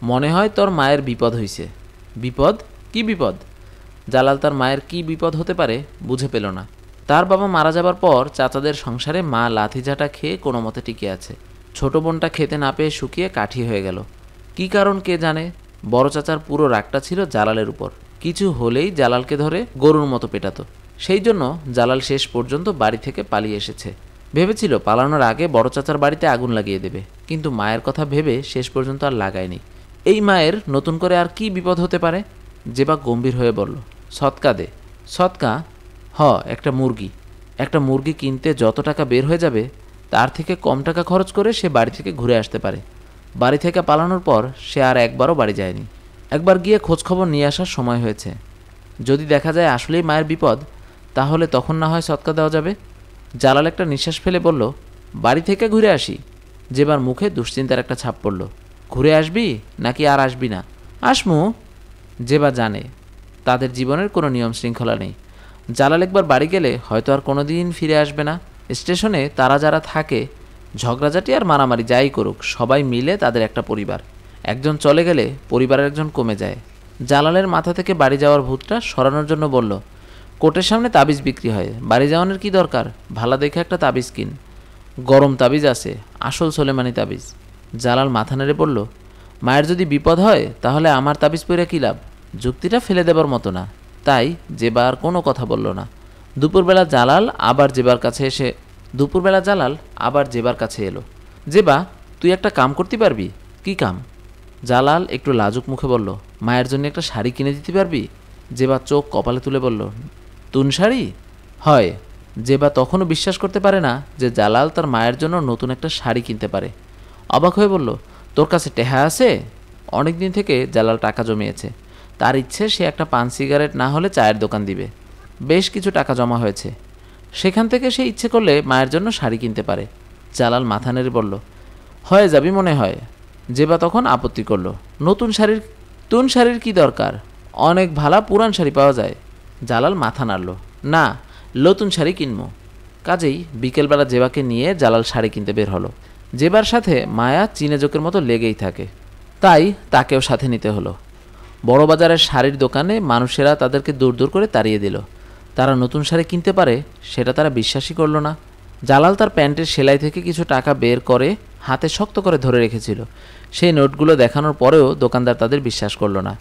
মনে হয় তোর মায়ের বিপদ হইছে। বিপদ? কি বিপদ? জালাল তার মায়ের কি বিপদ হতে পারে বুঝে পেল না। তার বাবা মারা যাবার পর চাচাদের সংসারে মা লাথিঝাঁটা খেয়ে কোনো মতে টিকে আছে। ছোট বোনটা খেতে না পেয়ে শুকিয়ে কাঠি হয়ে গেল। কি কারণ কে জানে। বড় চাচার পুরো রাগটা ছিল জালালের উপর। কিছু হলেই জালালকে ধরে গরুর মতো পেটাতো। সেই জন্য জালাল শেষ পর্যন্ত বাড়ি থেকে পালিয়ে এসেছে। ভেবেছিল পালানোর আগে বড় চাচার বাড়িতে আগুন লাগিয়ে দেবে, কিন্তু মায়ের কথা ভেবে শেষ পর্যন্ত আর লাগায়নি। এই মায়ের নতুন করে আর কি বিপদ হতে পারে? জেবা গম্ভীর হয়ে বলল, সৎকা দে। সৎকা? একটা মুরগি। একটা মুরগি কিনতে যত টাকা বের হয়ে যাবে তার থেকে কম টাকা খরচ করে সে বাড়ি থেকে ঘুরে আসতে পারে। বাড়ি থেকে পালানোর পর সে আর একবারও বাড়ি যায়নি। একবার গিয়ে খোঁজখবর নিয়ে আসার সময় হয়েছে। যদি দেখা যায় আসলেই মায়ের বিপদ, তাহলে তখন না হয় সৎকা দেওয়া যাবে। জালাল একটা নিঃশ্বাস ফেলে বলল, বাড়ি থেকে ঘুরে আসি। যেবার মুখে দুশ্চিন্তার একটা ছাপ পড়ল। ঘুরে আসবি নাকি আর আসবি না? আসমু। যেবা জানে তাদের জীবনের কোনো নিয়ম শৃঙ্খলা নেই। জালাল একবার বাড়ি গেলে হয়তো আর কোনো দিন ফিরে আসবে না। স্টেশনে তারা যারা থাকে, ঝগড়াঝাটি আর মারামারি যাই করুক, সবাই মিলে তাদের একটা পরিবার। একজন চলে গেলে পরিবারের একজন কমে যায়। জালালের মাথা থেকে বাড়ি যাওয়ার ভূতটা সরানোর জন্য বলল, কোর্টের সামনে তাবিজ বিক্রি হয়, বাড়ি যাওয়ানোর কি দরকার? ভালো দেখে একটা তাবিজ কিন। গরম তাবিজ আছে, আসল সোলেমানি তাবিজ। জালাল মাথা নেড়ে বলল, মায়ের যদি বিপদ হয় তাহলে আমার তাবিজ পইরা কী লাভ? যুক্তিটা ফেলে দেবার মতো না। তাই জেবা আর কোনো কথা বলল না। দুপুরবেলা জালাল আবার জেবার কাছে এলো। জেবা, তুই একটা কাম করতে পারবি? কি কাম? জালাল একটু লাজুক মুখে বলল, মায়ের জন্য একটা শাড়ি কিনে দিতে পারবি? জেবা চোখ কপালে তুলে বলল, তুন শাড়ি? হয়। জেবা তখনও বিশ্বাস করতে পারে না যে জালাল তার মায়ের জন্য নতুন একটা শাড়ি কিনতে পারে। অবাক হয়ে বলল, তোর কাছে টেহা আছে? অনেক দিন থেকে জালাল টাকা জমিয়েছে। তার ইচ্ছে সে একটা পান সিগারেট না হলে চায়ের দোকান দিবে। বেশ কিছু টাকা জমা হয়েছে, সেখান থেকে সে ইচ্ছে করলে মায়ের জন্য শাড়ি কিনতে পারে। জালাল মাথা নেড়ে বলল, হয়ে যাবি মনে হয়। জেবা তখন আপত্তি করল, তুন শাড়ির কি দরকার? অনেক ভালা পুরান শাড়ি পাওয়া যায়। জালাল মাথা নাড়ল, না, নতুন শাড়ি কিনবো। কাজেই বিকেলবেলা জেবাকে নিয়ে জালাল শাড়ি কিনতে বের হলো। জেবার সাথে মায়া চিনেজোকের মতো লেগেই থাকে, তাই তাকেও সাথে নিতে হলো। বড় বাজারের শাড়ির দোকানে মানুষেরা তাদেরকে দূর দূর করে তাড়িয়ে দিল। তারা নতুন শাড়ি কিনতে পারে সেটা তারা বিশ্বাসই করল না। জালাল তার প্যান্টের সেলাই থেকে কিছু টাকা বের করে হাতে শক্ত করে ধরে রেখেছিল। সেই নোটগুলো দেখানোর পরেও দোকানদার তাদের বিশ্বাস করল না।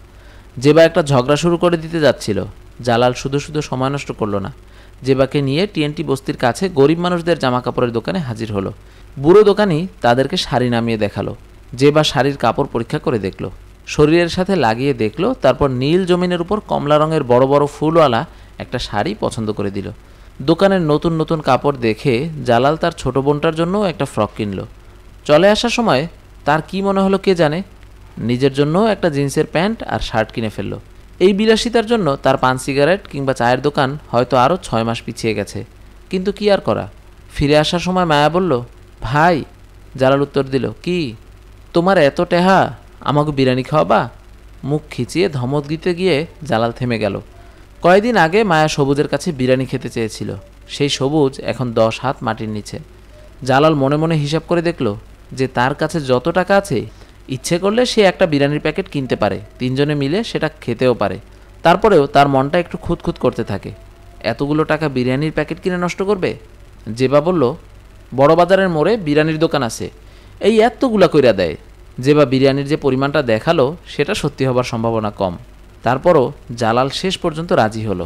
জেবা একটা ঝগড়া শুরু করে দিতে যাচ্ছিল। জালাল শুধু শুধু সময় নষ্ট করল না। জেবাকে নিয়ে টিএনটি বস্তির কাছে গরিব মানুষদের জামাকাপড়ের দোকানে হাজির হলো। বুড়ো দোকানি তাদেরকে শাড়ি নামিয়ে দেখালো। জেবা শাড়ির কাপড় পরীক্ষা করে দেখল, শরীরের সাথে লাগিয়ে দেখল, তারপর নীল জমিনের উপর কমলা রঙের বড় বড় ফুলওয়ালা একটা শাড়ি পছন্দ করে দিল। দোকানের নতুন নতুন কাপড় দেখে জালাল তার ছোট বোনটার জন্য একটা ফ্রক কিনল। চলে আসার সময় তার কি মনে হলো কে জানে, নিজের জন্য একটা জিন্সের প্যান্ট আর শার্ট কিনে ফেলল। এই বিলাসিতার জন্য তার পান সিগারেট কিংবা চায়ের দোকান হয়তো আরও 6 মাস পিছিয়ে গেছে, কিন্তু কি আর করা। ফিরে আসার সময় মায়া বলল, ভাই। জালাল উত্তর দিল, কি? তোমার এত টেহা, আমাকে বিরিয়ানি খাওয়াবা? মুখ খিচিয়ে ধমক দিতে গিয়ে জালাল থেমে গেল। কয়েকদিন আগে মায়া সবুজের কাছে বিরিয়ানি খেতে চেয়েছিল। সেই সবুজ এখন 10 হাত মাটির নিচে। জালাল মনে মনে হিসাব করে দেখল যে তার কাছে যত টাকা আছে, ইচ্ছে করলে সে একটা বিরিয়ানির প্যাকেট কিনতে পারে, 3 জনে মিলে সেটা খেতেও পারে। তারপরেও তার মনটা একটু খুঁতখুত করতে থাকে। এতগুলো টাকা বিরিয়ানির প্যাকেট কিনে নষ্ট করবে? জেবা বলল, বড় বাজারের মোড়ে বিরিয়ানির দোকান আছে, এই এতগুলা কইরা দেয়। জেবা বিরিয়ানির যে পরিমাণটা দেখালো সেটা সত্যি হবার সম্ভাবনা কম। তারপরও জালাল শেষ পর্যন্ত রাজি হলো।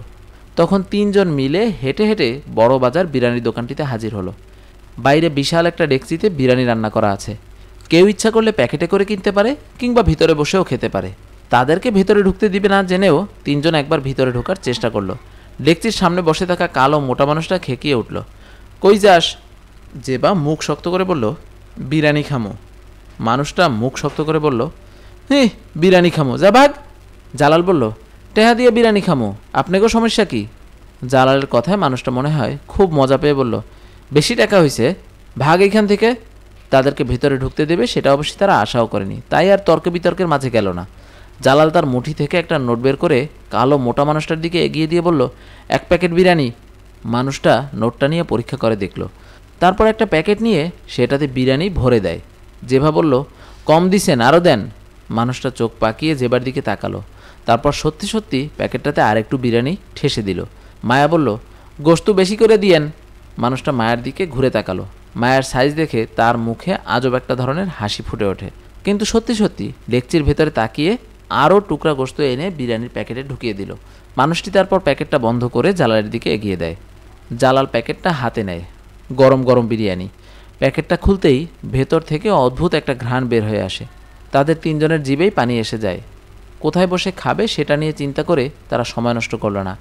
তখন 3 জন মিলে হেঁটে হেঁটে বড় বাজার বিরিয়ানির দোকানটিতে হাজির হলো। বাইরে বিশাল একটা ডেকচিতে বিরিয়ানি রান্না করা আছে। কেউ ইচ্ছা করলে প্যাকেটে করে কিনতে পারে, কিংবা ভিতরে বসেও খেতে পারে। তাদেরকে ভিতরে ঢুকতে দিবে না জেনেও তিনজন একবার ভিতরে ঢোকার চেষ্টা করলো। ডেকচির সামনে বসে থাকা কালো মোটা মানুষটা খেকিয়ে উঠল, কই যাস? জেবা মুখ শক্ত করে বলল, বিরিয়ানি খামো। মানুষটা মুখ শক্ত করে বলল, বিরিয়ানি খামো, যা ভাগ। জালাল বলল, টেহা দিয়ে বিরিয়ানি খামো, আপনাকেও সমস্যা কি? জালালের কথায় মানুষটা মনে হয় খুব মজা পেয়ে বলল, বেশি টাকা হয়েছে, ভাগ এইখান থেকে। তাদেরকে ভিতরে ঢুকতে দেবে সেটা অবশ্যই তারা আশাও করেনি, তাই আর তর্ক বিতর্কের মাঝে গেল না। জালাল তার মুঠি থেকে একটা নোট বের করে কালো মোটা মানুষটার দিকে এগিয়ে দিয়ে বলল, 1 প্যাকেট বিরিয়ানি। মানুষটা নোটটা নিয়ে পরীক্ষা করে দেখল, তারপর একটা প্যাকেট নিয়ে সেটাতে বিরিয়ানি ভরে দেয়। জেবা বলল, কম দিছেন, আরও দেন। মানুষটা চোখ পাকিয়ে জেবার দিকে তাকালো, তারপর সত্যি সত্যি প্যাকেটটাতে আরেকটু বিরিয়ানি ঠেসে দিল। মায়া বলল, গোশত বেশি করে দিয়েন। মানুষটা মায়ের দিকে ঘুরে তাকালো। মায়ের সাইজ দেখে তার মুখে আজব একটা ধরনের হাসি ফুটে ওঠে, কিন্তু সত্যি সত্যি ডেকচির ভেতরে তাকিয়ে আরও টুকরা গোশত এনে বিরিয়ানির প্যাকেটে ঢুকিয়ে দিল। মানুষটি তারপর প্যাকেটটা বন্ধ করে জালালের দিকে এগিয়ে দেয়। জালাল প্যাকেটটা হাতে নেয়, গরম গরম বিরিয়ানি। প্যাকেটটা খুলতেই ভেতর থেকে অদ্ভুত একটা ঘ্রাণ বের হয়ে আসে। তাদের তিনজনের জিভেই পানি এসে যায়। কোথায় বসে খাবে সেটা নিয়ে চিন্তা করে তারা সময় নষ্ট করল না,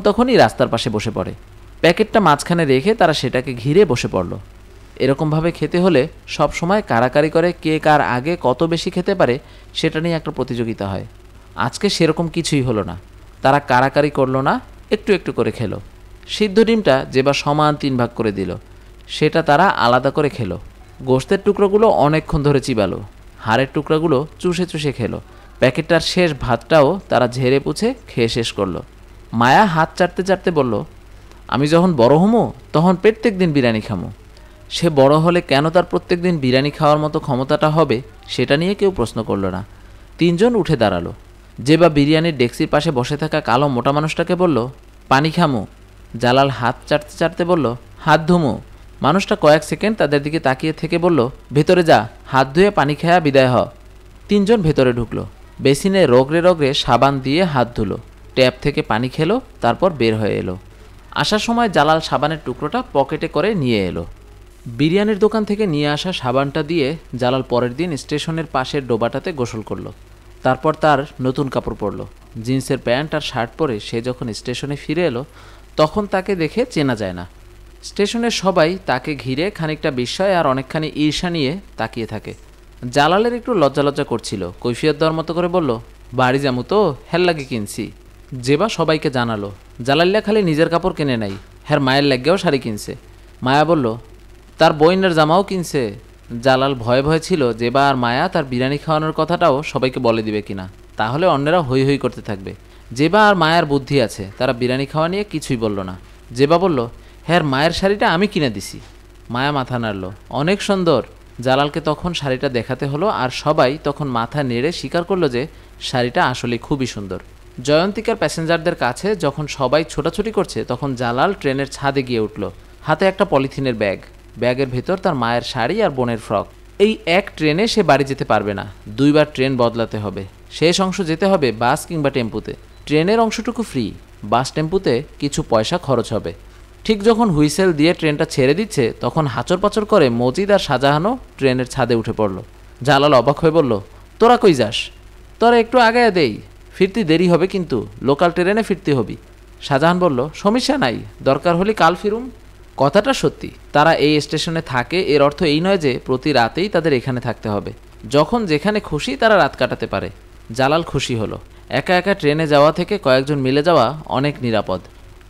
তখনই রাস্তার পাশে বসে পড়ে। প্যাকেটটা মাঝখানে রেখে তারা সেটাকে ঘিরে বসে পড়ল। এরকমভাবে খেতে হলে সব সময় কারাকারি করে কে কার আগে কত বেশি খেতে পারে সেটা নিয়ে একটা প্রতিযোগিতা হয়। আজকে সেরকম কিছুই হলো না। তারা কারাকারি করলো না, একটু একটু করে খেলো। সিদ্ধ ডিমটা যেবা সমান 3 ভাগ করে দিল, সেটা তারা আলাদা করে খেলো। গোশতের টুকরোগুলো অনেকক্ষণ ধরে চিবালো, হাড়ের টুকরাগুলো চুষে চুষে খেলো। প্যাকেটটার শেষ ভাতটাও তারা ঝেড়ে পুছে খেয়ে শেষ করলো। মায়া হাত চাটতে চাটতে বলল, আমি যখন বড় হমো তখন প্রত্যেক দিন বিরিয়ানি খামো। সে বড় হলে কেন তার প্রত্যেক দিন বিরিয়ানি খাওয়ার মতো ক্ষমতাটা হবে সেটা নিয়ে কেউ প্রশ্ন করল না। তিনজন উঠে দাঁড়ালো। জেবা বিরিয়ানির ডেক্সির পাশে বসে থাকা কালো মোটা মানুষটাকে বলল, পানি খামো। জালাল হাত চাটতে চাটতে বলল, হাত ধুমো। মানুষটা কয়েক সেকেন্ড তাদের দিকে তাকিয়ে থেকে বলল, ভেতরে যা, হাত ধুয়ে পানি খায়া বিদায় হ। তিনজন ভেতরে ঢুকলো। বেসিনে রগড়ে রগড়ে সাবান দিয়ে হাত ধুলো, ট্যাপ থেকে পানি খেলো, তারপর বের হয়ে এলো। আসার সময় জালাল সাবানের টুকরোটা পকেটে করে নিয়ে এলো। বিরিয়ানির দোকান থেকে নিয়ে আসা সাবানটা দিয়ে জালাল পরের দিন স্টেশনের পাশের ডোবাটাতে গোসল করলো। তারপর তার নতুন কাপড় পরল, জিন্সের প্যান্ট আর শার্ট পরে সে যখন স্টেশনে ফিরে এলো তখন তাকে দেখে চেনা যায় না। স্টেশনের সবাই তাকে ঘিরে খানিকটা বিস্ময় আর অনেকখানি ঈর্ষা নিয়ে তাকিয়ে থাকে। জালালের একটু লজ্জা লজ্জা করছিল, কৈফিয়ত দেওয়ার মতো করে বলল, বাড়ি যামু তো, হেল লাগে কিনছি। জেবা সবাইকে জানালো, জালাল্লা খালি নিজের কাপড় কিনে নাই, হ্যার মায়ের লাগেও শাড়ি কিনছে। মায়া বলল, তার বইনের জামাও কিনছে। জালাল ভয়ে ভয়ে ছিল জেবা আর মায়া তার বিরিয়ানি খাওয়ানোর কথাটাও সবাইকে বলে দিবে কিনা, তাহলে অন্যেরা হই হই করতে থাকবে। জেবা আর মায়ার বুদ্ধি আছে, তারা বিরিয়ানি খাওয়া নিয়ে কিছুই বলল না। জেবা বলল, হ্যার মায়ের শাড়িটা আমি কিনে দিছি। মায়া মাথা নাড়ল, অনেক সুন্দর। জালালকে তখন শাড়িটা দেখাতে হলো, আর সবাই তখন মাথা নেড়ে স্বীকার করলো যে শাড়িটা আসলে খুবই সুন্দর। জয়ন্তিকার প্যাসেঞ্জারদের কাছে যখন সবাই ছোটাছুটি করছে তখন জালাল ট্রেনের ছাদে গিয়ে উঠল। হাতে একটা পলিথিনের ব্যাগ, ব্যাগের ভেতর তার মায়ের শাড়ি আর বোনের ফ্রক। এই এক ট্রেনে সে বাড়ি যেতে পারবে না, 2 বার ট্রেন বদলাতে হবে। শেষ অংশ যেতে হবে বাস কিংবা টেম্পুতে। ট্রেনের অংশটুকু ফ্রি, বাস টেম্পুতে কিছু পয়সা খরচ হবে। ঠিক যখন হুইসেল দিয়ে ট্রেনটা ছেড়ে দিচ্ছে তখন হাচর পাচর করে মজিদ আর শাহজাহানও ট্রেনের ছাদে উঠে পড়ল। জালাল অবাক হয়ে বলল, তোরা কই যাস? তোরা একটু আগায় দেই, ফিরতে দেরি হবে কিন্তু, লোকাল ট্রেনে ফিরতে হবি। শাহজাহান বলল, সমস্যা নাই, দরকার হলে কাল ফিরুম। কথাটা সত্যি, তারা এই স্টেশনে থাকে এর অর্থ এই নয় যে প্রতি রাতেই তাদের এখানে থাকতে হবে। যখন যেখানে খুশি তারা রাত কাটাতে পারে। জালাল খুশি হলো। একা একা ট্রেনে যাওয়া থেকে কয়েকজন মিলে যাওয়া অনেক নিরাপদ।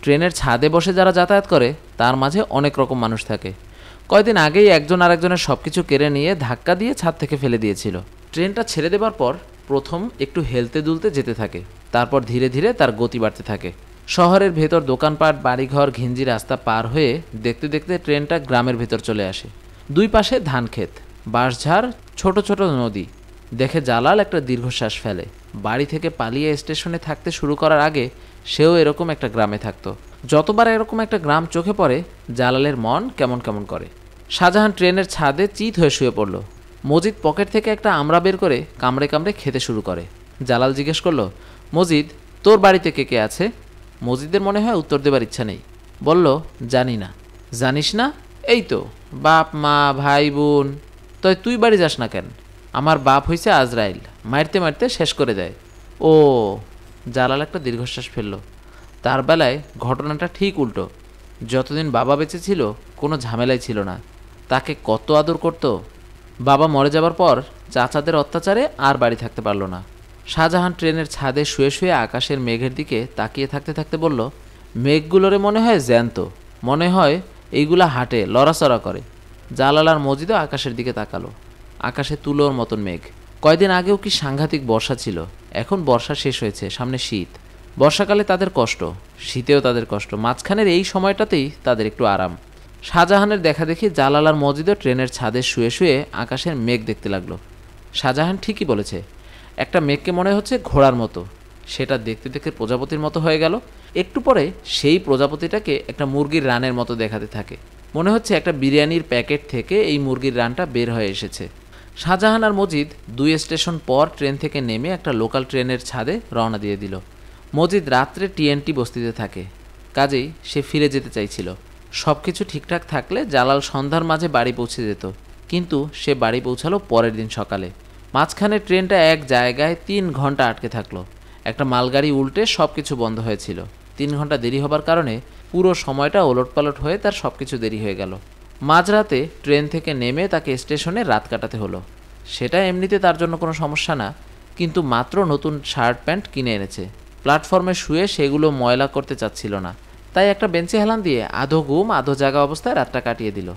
ট্রেনের ছাদে বসে যারা যাতায়াত করে তার মাঝে অনেক রকম মানুষ থাকে। কয়েকদিন আগেই একজন আরেকজনের সব কিছু কেড়ে নিয়ে ধাক্কা দিয়ে ছাদ থেকে ফেলে দিয়েছিল। ট্রেনটা ছেড়ে দেবার পর প্রথম একটু হেলতে দুলতে যেতে থাকে, তারপর ধীরে ধীরে তার গতি বাড়তে থাকে। শহরের ভেতর দোকানপাট, বাড়িঘর, ঘিঞ্জি রাস্তা পার হয়ে দেখতে দেখতে ট্রেনটা গ্রামের ভেতর চলে আসে। 2 পাশে ধানক্ষেত, বাঁশঝাড়, ছোট ছোট নদী। দেখে জালাল একটা দীর্ঘশ্বাস ফেলে। বাড়ি থেকে পালিয়ে স্টেশনে থাকতে শুরু করার আগে সেও এরকম একটা গ্রামে থাকতো। যতবার এরকম একটা গ্রাম চোখে পড়ে জালালের মন কেমন কেমন করে। শাহজাহান ট্রেনের ছাদে চিত হয়ে শুয়ে পড়ল। মজিদ পকেট থেকে একটা আমড়া বের করে কামড়ে কামড়ে খেতে শুরু করে। জালাল জিজ্ঞেস করল, মজিদ, তোর বাড়িতে কে কে আছে? মজিদের মনে হয় উত্তর দেবার ইচ্ছা নেই। বলল, জানি না। জানিস না? এই তো বাপ, মা, ভাই, বোন। তয় তুই বাড়ি যাস না কেন? আমার বাপ হইছে আজরাইল, মারতে মারতে শেষ করে দেয়। ও, জালাল একটা দীর্ঘশ্বাস ফেলল। তার বেলায় ঘটনাটা ঠিক উল্টো। যতদিন বাবা বেঁচে ছিল কোনো ঝামেলাই ছিল না, তাকে কত আদর করত। বাবা মরে যাবার পর চাচাদের অত্যাচারে আর বাড়ি থাকতে পারল না। শাহজাহান ট্রেনের ছাদে শুয়ে শুয়ে আকাশের মেঘের দিকে তাকিয়ে থাকতে থাকতে বলল, মেঘগুলোরে মনে হয় জ্যান্ত, মনে হয় এইগুলা হাঁটে, লড়াচড়া করে। জালাল আর মজিদও আকাশের দিকে তাকালো। আকাশে তুলোর মতন মেঘ। কয়দিন আগেও কি সাংঘাতিক বর্ষা ছিল, এখন বর্ষা শেষ হয়েছে, সামনে শীত। বর্ষাকালে তাদের কষ্ট, শীতেও তাদের কষ্ট, মাঝখানের এই সময়টাতেই তাদের একটু আরাম। শাহজাহানের দেখা দেখি জালাল আর মজিদও ট্রেনের ছাদে শুয়ে শুয়ে আকাশের মেঘ দেখতে লাগলো। শাহজাহান ঠিকই বলেছে, একটা মেঘকে মনে হচ্ছে ঘোড়ার মতো, সেটা দেখতে দেখতে প্রজাপতির মতো হয়ে গেল। একটু পরে সেই প্রজাপতিটাকে একটা মুরগির রানের মতো দেখাতে থাকে। মনে হচ্ছে একটা বিরিয়ানির প্যাকেট থেকে এই মুরগির রানটা বের হয়ে এসেছে। শাহজাহান আর মজিদ 2 স্টেশন পর ট্রেন থেকে নেমে একটা লোকাল ট্রেনের ছাদে রওনা দিয়ে দিল। মজিদ রাত্রে টিএনটি বস্তিতে থাকে, কাজেই সে ফিরে যেতে চাইছিল। সব কিছু ঠিকঠাক থাকলে জালাল সন্ধ্যার মাঝে বাড়ি পৌঁছে যেত, কিন্তু সে বাড়ি পৌঁছালো পরের দিন সকালে। মাঝখানে ট্রেনটা এক জায়গায় 3 ঘন্টা আটকে থাকলো। একটা মালগাড়ি উল্টে সব কিছু বন্ধ হয়েছিল। 3 ঘন্টা দেরি হবার কারণে পুরো সময়টা ওলটপালট হয়ে তার সব কিছু দেরি হয়ে গেল। মাঝরাতে ট্রেন থেকে নেমে তাকে স্টেশনে রাত কাটাতে হলো। সেটা এমনিতে তার জন্য কোনো সমস্যা না, কিন্তু মাত্র নতুন শার্ট প্যান্ট কিনে এনেছে। প্ল্যাটফর্মে শুয়ে সেগুলো ময়লা করতে চাচ্ছিল না, তাই একটা বেঞ্চে হেলান দিয়ে আধো ঘুম আধো জাগা অবস্থায় রাতটা কাটিয়ে দিল।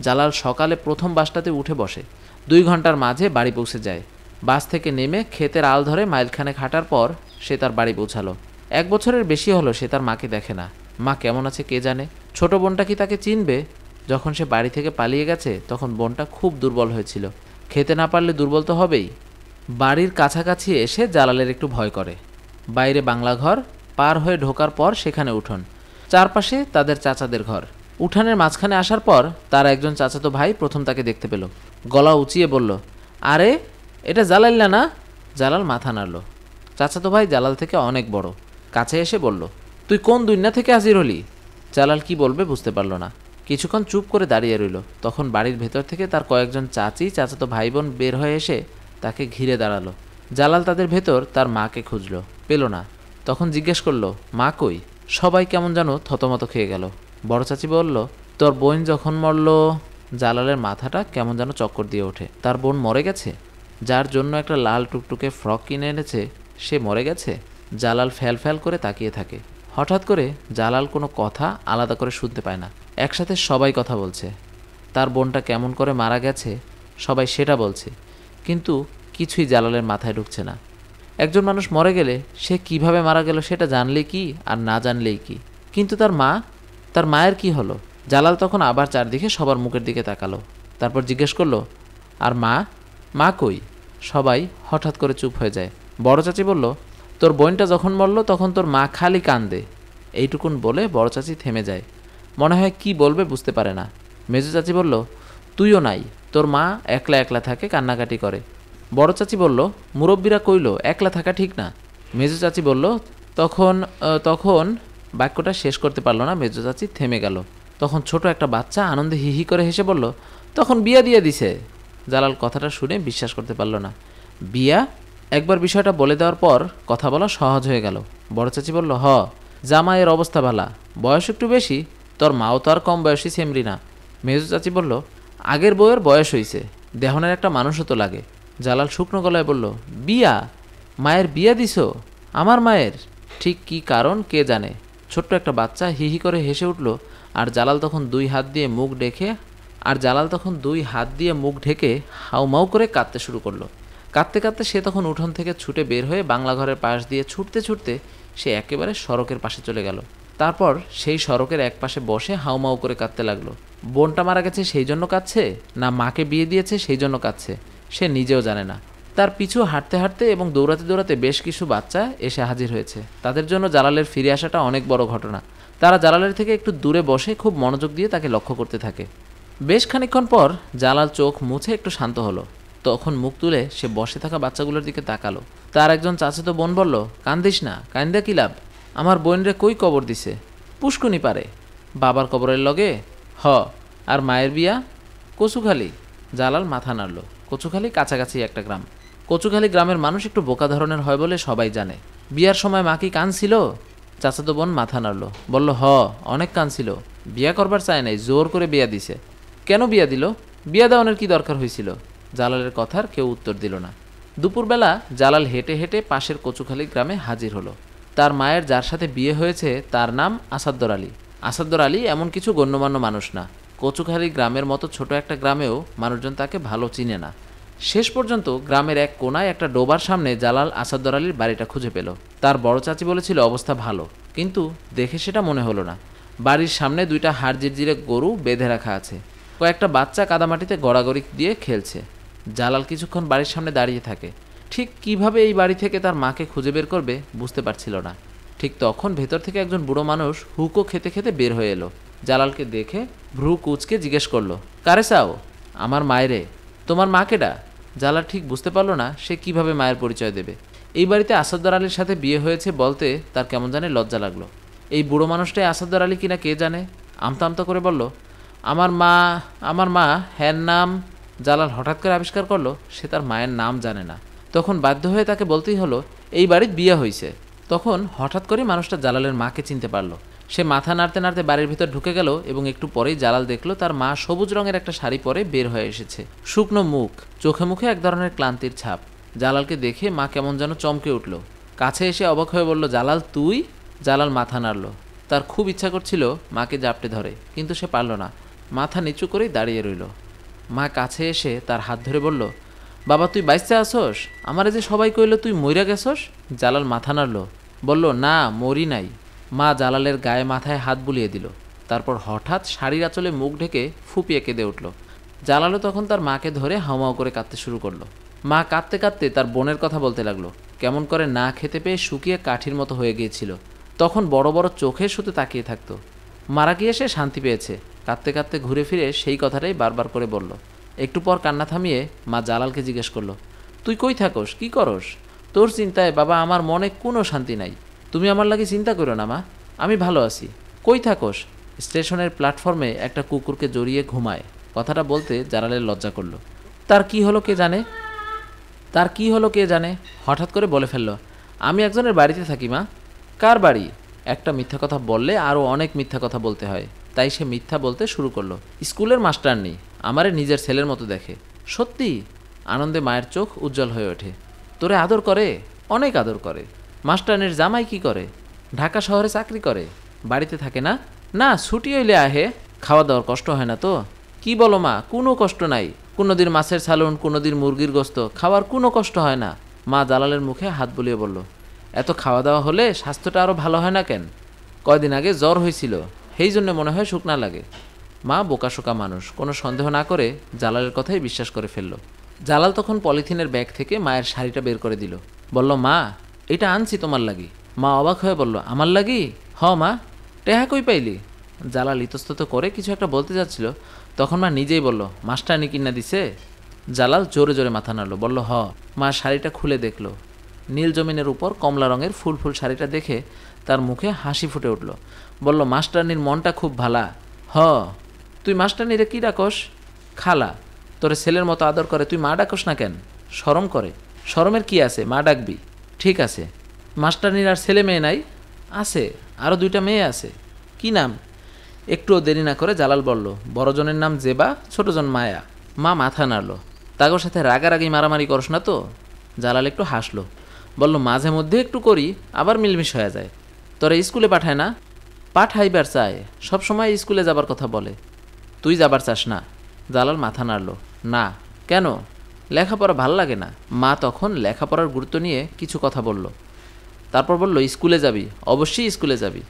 জালাল সকালে প্রথম বাসটাতে উঠে বসে। 2 ঘন্টার মাঝে বাড়ি পৌঁছে যায়। বাস থেকে নেমে ক্ষেতের আল ধরে মাইলখানেক হাঁটার পর সে তার বাড়ি পৌঁছালো। 1 বছরের বেশি হলো সে তার মাকে দেখে না। মা কেমন আছে কে জানে, ছোট বোনটা কি তাকে চিনবে? যখন সে বাড়ি থেকে পালিয়ে গেছে তখন বোনটা খুব দুর্বল হয়েছিল। খেতে না পারলে দুর্বল তো হবেই। বাড়ির কাছাকাছি এসে জালালের একটু ভয় করে। বাইরে বাংলা ঘর, পার হয়ে ঢোকার পর সেখানে উঠোন, চারপাশে তাদের চাচাদের ঘর। উঠানের মাঝখানে আসার পর তার একজন চাচাতো ভাই প্রথম তাকে দেখতে পেল। গলা উঁচিয়ে বলল, আরে এটা জালাল না? জালাল মাথা নাড়ল। চাচাতো ভাই জালাল থেকে অনেক বড়। কাছে এসে বলল, তুই কোন দুনিয়া থেকে হাজির হলি? জালাল কি বলবে বুঝতে পারল না। কিছুক্ষণ চুপ করে দাঁড়িয়ে রইল। তখন বাড়ির ভেতর থেকে তার কয়েকজন চাচি চাচাতো ভাই বোন বের হয়ে এসে তাকে ঘিরে দাঁড়ালো। জালাল তাদের ভেতর তার মাকে খুঁজল, পেল না। তখন জিজ্ঞেস করলো, মা কই? সবাই কেমন যেন থতমত খেয়ে গেল। বড় চাচি বলল, তোর বোন যখন মরল। জালালের মাথাটা কেমন যেন চক্কর দিয়ে ওঠে। তার বোন মরে গেছে? যার জন্য একটা লাল টুকটুকে ফ্রক কিনে এনেছে সে মরে গেছে? জালাল ফ্যাল ফ্যাল করে তাকিয়ে থাকে। হঠাৎ করে জালাল কোনো কথা আলাদা করে শুনতে পায় না। একসাথে সবাই কথা বলছে। তার বোনটা কেমন করে মারা গেছে সবাই সেটা বলছে, কিন্তু কিছুই জালালের মাথায় ঢুকছে না। একজন মানুষ মরে গেলে সে কিভাবে মারা গেল সেটা জানলে কি আর না জানলেই কি, কিন্তু তার মায়ের কি হলো? জালাল তখন আবার চারদিকে সবার মুখের দিকে তাকালো। তারপর জিজ্ঞেস করলো, আর মা কই? সবাই হঠাৎ করে চুপ হয়ে যায়। বড় চাচি বলল, তোর বোনটা যখন মরল তখন তোর মা খালি কান্দে। এইটুকুন বলে বড় চাচি থেমে যায়। মনে হয় কি বলবে বুঝতে পারে না। মেজো চাচি বলল, তুইও নাই, তোর মা একলা একলা থাকে, কান্নাকাটি করে। বড় চাচি বলল, মুরব্বীরা কইল একলা থাকা ঠিক না। মেজো চাচি বলল, তখন বাক্যটা শেষ করতে পারল না। মেজো চাচি থেমে গেল। তখন ছোট একটা বাচ্চা আনন্দে হিহি করে হেসে বলল, তখন বিয়া দিয়ে দিছে। জালাল কথাটা শুনে বিশ্বাস করতে পারল না। বিয়া? একবার বিষয়টা বলে দেওয়ার পর কথা বলা সহজ হয়ে গেল। বড় চাচি বলল, জামাইয়ের অবস্থা ভালা, বয়স একটু বেশি, তোর মাও তো আর কম বয়সী সেমরি না। মেজো চাচি বলল, আগের বউয়ের বয়স হইছে, দেহনের একটা মানুষও তো লাগে। জালাল শুকনো গলায় বলল, বিয়া? মায়ের বিয়া দিছো? আমার মায়ের? ঠিক কি কারণ কে জানে। ছোট্ট একটা বাচ্চা হিহি করে হেসে উঠল। আর জালাল তখন দুই হাত দিয়ে মুখ ঢেকে হাউমাউ করে কাঁদতে শুরু করলো। কাঁদতে কাঁদতে সে তখন উঠোন থেকে ছুটে বের হয়ে বাংলা ঘরের পাশ দিয়ে ছুটতে ছুটতে সে একেবারে সড়কের পাশে চলে গেল। তারপর সেই সড়কের এক পাশে বসে হাউমাউ করে কাঁদতে লাগলো। বোনটা মারা গেছে সেই জন্য কাঁদছে, না মাকে বিয়ে দিয়েছে সেই জন্য কাঁদছে, সে নিজেও জানে না। তার পিছু হাঁটতে হাঁটতে এবং দৌড়াতে দৌড়াতে বেশ কিছু বাচ্চা এসে হাজির হয়েছে। তাদের জন্য জালালের ফিরে আসাটা অনেক বড় ঘটনা। তারা জালালের থেকে একটু দূরে বসে খুব মনোযোগ দিয়ে তাকে লক্ষ্য করতে থাকে। বেশ খানিকক্ষণ পর জালাল চোখ মুছে একটু শান্ত হলো। তখন মুখ তুলে সে বসে থাকা বাচ্চাগুলোর দিকে তাকালো। তার একজন চাচাতো বোন বলল, কান্দিস না, কান্দা কি লাভ? আমার বোনরে কই কবর দিছে? পুষ্কুনি পারে। বাবার কবরের লগে? আর মায়ের বিয়া? কচুখালি। জালাল মাথা নাড়ল। কচুখালী কাছাকাছি একটা গ্রাম। কচুখালী গ্রামের মানুষ একটু বোকা ধরনের হয় বলে সবাই জানে। বিয়ার সময় মা কি কাঁদছিল? চাচাতো বোন মাথা নাড়ল, বলল হ, অনেক কাঁদছিল। বিয়া করবার চায় নাই, জোর করে বিয়া দিছে। কেন বিয়া দিল? বিয়া দেওয়ানোর কি দরকার হয়েছিল? জালালের কথার কেউ উত্তর দিল না। দুপুরবেলা জালাল হেঁটে হেঁটে পাশের কচুখালী গ্রামে হাজির হলো। তার মায়ের যার সাথে বিয়ে হয়েছে তার নাম আসাদ্দর আলী। আসাদ্দর আলী এমন কিছু গণ্যমান্য মানুষ না। কচুখালী গ্রামের মতো ছোট একটা গ্রামেও মানুষজন তাকে ভালো চিনে না। শেষ পর্যন্ত গ্রামের এক কোনায় একটা ডোবার সামনে জালাল আসাদ্দর আলীর বাড়িটা খুঁজে পেল। তার বড় চাচি বলেছিল অবস্থা ভালো, কিন্তু দেখে সেটা মনে হলো না। বাড়ির সামনে দুইটা হাড় জিরজিরে গরু বেঁধে রাখা আছে। কয়েকটা বাচ্চা কাদামাটিতে গড়াগড়ি দিয়ে খেলছে। জালাল কিছুক্ষণ বাড়ির সামনে দাঁড়িয়ে থাকে। ঠিক কিভাবে এই বাড়ি থেকে তার মাকে খুঁজে বের করবে বুঝতে পারছিল না। ঠিক তখন ভেতর থেকে একজন বুড়ো মানুষ হুকো খেতে খেতে বের হয়ে এলো। জালালকে দেখে ভ্রু কুচকে জিজ্ঞেস করলো, কারে চাও? আমার মায়েরে। তোমার মা কেডা? জালাল ঠিক বুঝতে পারল না সে কিভাবে মায়ের পরিচয় দেবে। এই বাড়িতে আসাদ্দর আলীর সাথে বিয়ে হয়েছে বলতে তার কেমন জানে লজ্জা লাগলো। এই বুড়ো মানুষটাই আসাদ্দর আলী কিনা কে জানে। আমতা আমতা করে বলল, আমার মা হ্যার নাম। জালাল হঠাৎ করে আবিষ্কার করলো সে তার মায়ের নাম জানে না। তখন বাধ্য হয়ে তাকে বলতেই হলো এই বাড়ির বিয়ে হয়েছে। তখন হঠাৎ করে মানুষটা জালালের মাকে চিনতে পারল। সে মাথা নাড়তে নাড়তে বাড়ির ভিতর ঢুকে গেল এবং একটু পরেই জালাল দেখল তার মা সবুজ রঙের একটা শাড়ি পরে বের হয়ে এসেছে। শুকনো মুখ, চোখে মুখে এক ধরনের ক্লান্তির ছাপ। জালালকে দেখে মা কেমন যেন চমকে উঠল। কাছে এসে অবাক হয়ে বলল, জালাল তুই? জালাল মাথা নাড়ল। তার খুব ইচ্ছা করছিল মাকে জাপটে ধরে, কিন্তু সে পারল না। মাথা নিচু করেই দাঁড়িয়ে রইল। মা কাছে এসে তার হাত ধরে বলল, বাবা তুই বাইসে আসোস? আমারে যে সবাই কইল তুই মইরা গেছস। জালাল মাথা নাড়ল, বলল না মরি নাই। মা জালালের গায়ে মাথায় হাত বুলিয়ে দিল। তারপর হঠাৎ শাড়ির আঁচলে মুখ ঢেকে ফুপিয়ে কেঁদে উঠল। জালালও তখন তার মাকে ধরে হাউমাউ করে কাঁদতে শুরু করলো। মা কাঁদতে কাঁদতে তার বোনের কথা বলতে লাগলো। কেমন করে না খেতে পেয়ে শুকিয়ে কাঠির মতো হয়ে গিয়েছিল। তখন বড় বড় চোখে শুতে তাকিয়ে থাকতো। মারা গিয়ে সে শান্তি পেয়েছে। কাঁদতে কাঁদতে ঘুরে ফিরে সেই কথাটাই বারবার করে বলল। একটু পর কান্না থামিয়ে মা জালালকে জিজ্ঞেস করলো, তুই কই থাকোস, কি করস? তোর চিন্তায় বাবা আমার মনে কোনো শান্তি নাই। তুমি আমার লাগি চিন্তা করো না মা, আমি ভালো আছি। কই থাকোস? স্টেশনের প্ল্যাটফর্মে একটা কুকুরকে জড়িয়ে ঘুমায়। কথাটা বলতে জালালের লজ্জা করলো। তার কি হলো কে জানে? হঠাৎ করে বলে ফেলল, আমি একজনের বাড়িতে থাকি মা। কার বাড়ি? একটা মিথ্যা কথা বললে আরও অনেক মিথ্যা কথা বলতে হয়, তাই সে মিথ্যা বলতে শুরু করলো। স্কুলের মাস্টারনি, আমারে নিজের ছেলের মতো দেখে। সত্যি? আনন্দে মায়ের চোখ উজ্জ্বল হয়ে ওঠে। তোরে আদর করে? অনেক আদর করে। মাস্টারনির জামাই কি করে? ঢাকা শহরে চাকরি করে। বাড়িতে থাকে না? না, ছুটি হইলে আহে। খাওয়া দাওয়ার কষ্ট হয় না তো? কি বলো মা, কোনো কষ্ট নাই। কোনোদিন মাছের ছালুন, কোনোদিন মুরগির গোস্ত, খাওয়ার কোনো কষ্ট হয় না। মা জালালের মুখে হাত বুলিয়ে বলল, এত খাওয়া দাওয়া হলে স্বাস্থ্যটা আরও ভালো হয় না কেন? কয়দিন আগে জ্বর হয়েছিল, সেই জন্য মনে হয় শুকনা লাগে। মা বোকাশোকা মানুষ, কোনো সন্দেহ না করে জালালের কথাই বিশ্বাস করে ফেলল। জালাল তখন পলিথিনের ব্যাগ থেকে মায়ের শাড়িটা বের করে দিল। বলল, মা এটা আনছি তোমার লাগি। মা অবাক হয়ে বলল, আমার লাগি? হ মা, টেহা কই পাইলি? জালাল ইতস্তত করে কিছু একটা বলতে যাচ্ছিল, তখন মা নিজেই বলল, মাস্টারনি কিনা দিছে। জালাল জোরে জোরে মাথা নাড়ল, বলল হ। মা শাড়িটা খুলে দেখল। নীল জমিনের উপর কমলা রঙের ফুল ফুল শাড়িটা দেখে তার মুখে হাসি ফুটে উঠল। বলল, মাস্টারনির মনটা খুব ভালা। হ। তুই মাস্টারনিরে কি ডাকস? খালা। তোরে ছেলের মতো আদর করে, তুই মা ডাকস না কেন? শরম করে? শরমের কি আছে, মা ডাকবি। ঠিক আছে। মাস্টারনির আর ছেলে মেয়ে নাই? আছে, আরও দুইটা মেয়ে আছে। কি নাম? একটুও দেরি না করে জালাল বলল, বড়জনের নাম জেবা, ছোটজন মায়া। মা মাথা নাড়ল। তাগোর সাথে রাগারাগি মারামারি করস না তো? জালাল একটু হাসলো, বলল, মাঝে মধ্যে একটু করি, আবার মিলমিশ হয়ে যায়। তোরা স্কুলে পাঠায় না? পাঠাইবার চায়, সবসময় স্কুলে যাবার কথা বলে। তুই যাবার চাস না? জালাল মাথা নাড়ল, না। কেন? লেখাপড়া ভাল লাগে না। মা তখন লেখাপড়ার গুরুত্ব নিয়ে কিছু কথা বলল। তারপর বলল, স্কুলে যাবি? অবশ্যই স্কুলে যাবি।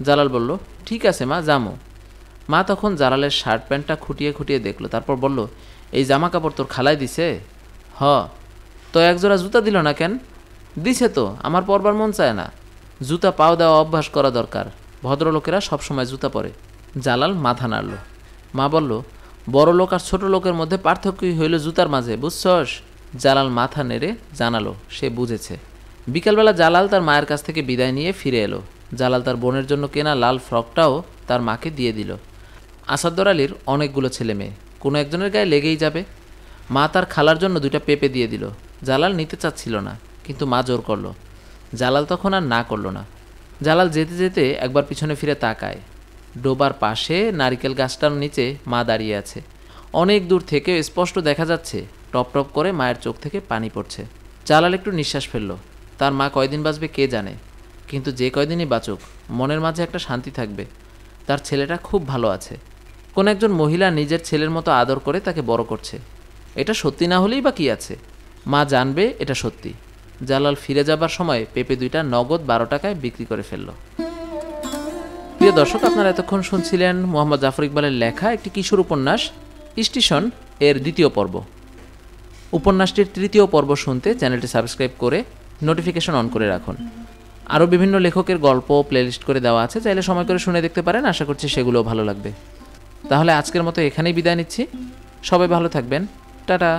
জালাল বলল, ঠিক আছে মা, যামো। মা তখন জালালের শার্ট প্যান্টটা খুঁটিয়ে খুঁটিয়ে দেখলো। তারপর বলল, এই জামা কাপড় তোর খালাই দিছে? হ। তো একজোড়া জুতা দিল না কেন? দিছে তো, আমার পরবার মন চায় না। জুতা পাও দেওয়া অভ্যাস করা দরকার, ভদ্রলোকেরা সবসময় জুতা পরে। জালাল মাথা নাড়ল। মা বলল, বড় লোক আর ছোট লোকের মধ্যে পার্থক্যই হইল জুতার মাঝে, বুঝছস? জালাল মাথা নেড়ে জানালো সে বুঝেছে। বিকালবেলা জালাল তার মায়ের কাছ থেকে বিদায় নিয়ে ফিরে এলো। জালাল তার বোনের জন্য কেনা লাল ফ্রকটাও তার মাকে দিয়ে দিল। আসাদ্দর আলীর অনেকগুলো ছেলে মেয়ে। কোনো একজনের গায়ে লেগেই যাবে। মা তার খালার জন্য 2টা পেঁপে দিয়ে দিল। জালাল নিতে চাচ্ছিল না, কিন্তু মা জোর করলো। জালাল তখন আর না করলো না। জালাল যেতে যেতে একবার পিছনে ফিরে তাকায়। ডোবার পাশে নারিকেল গাছটার নিচে মা দাঁড়িয়ে আছে। অনেক দূর থেকে স্পষ্ট দেখা যাচ্ছে টপ টপ করে মায়ের চোখ থেকে পানি পড়ছে। জালাল একটু নিঃশ্বাস ফেলল। তার মা কয়দিন বাঁচবে কে জানে, কিন্তু যে কয়দিনই বাঁচুক মনের মাঝে একটা শান্তি থাকবে। তার ছেলেটা খুব ভালো আছে। কোন একজন মহিলা নিজের ছেলের মতো আদর করে তাকে বড় করছে। এটা সত্যি না হলেই বা কী আছে, মা জানবে এটা সত্যি। জালাল ফিরে যাবার সময় পেঁপে 2টা নগদ 12 টাকায় বিক্রি করে ফেলল। প্রিয় দর্শক, আপনারা এতক্ষণ শুনছিলেন মোহাম্মদ জাফর ইকবালের লেখা একটি কিশোর উপন্যাস স্টেশন এর 2য় পর্ব। উপন্যাসটির 3য় পর্ব শুনতে চ্যানেলটি সাবস্ক্রাইব করে নোটিফিকেশন অন করে রাখুন। আরও বিভিন্ন লেখকের গল্প প্লেলিস্ট করে দেওয়া আছে, চাইলে সময় করে শুনে দেখতে পারেন। আশা করছি সেগুলোও ভালো লাগবে। তাহলে আজকের মতো এখানেই বিদায় নিচ্ছি। সবাই ভালো থাকবেন। টাটা।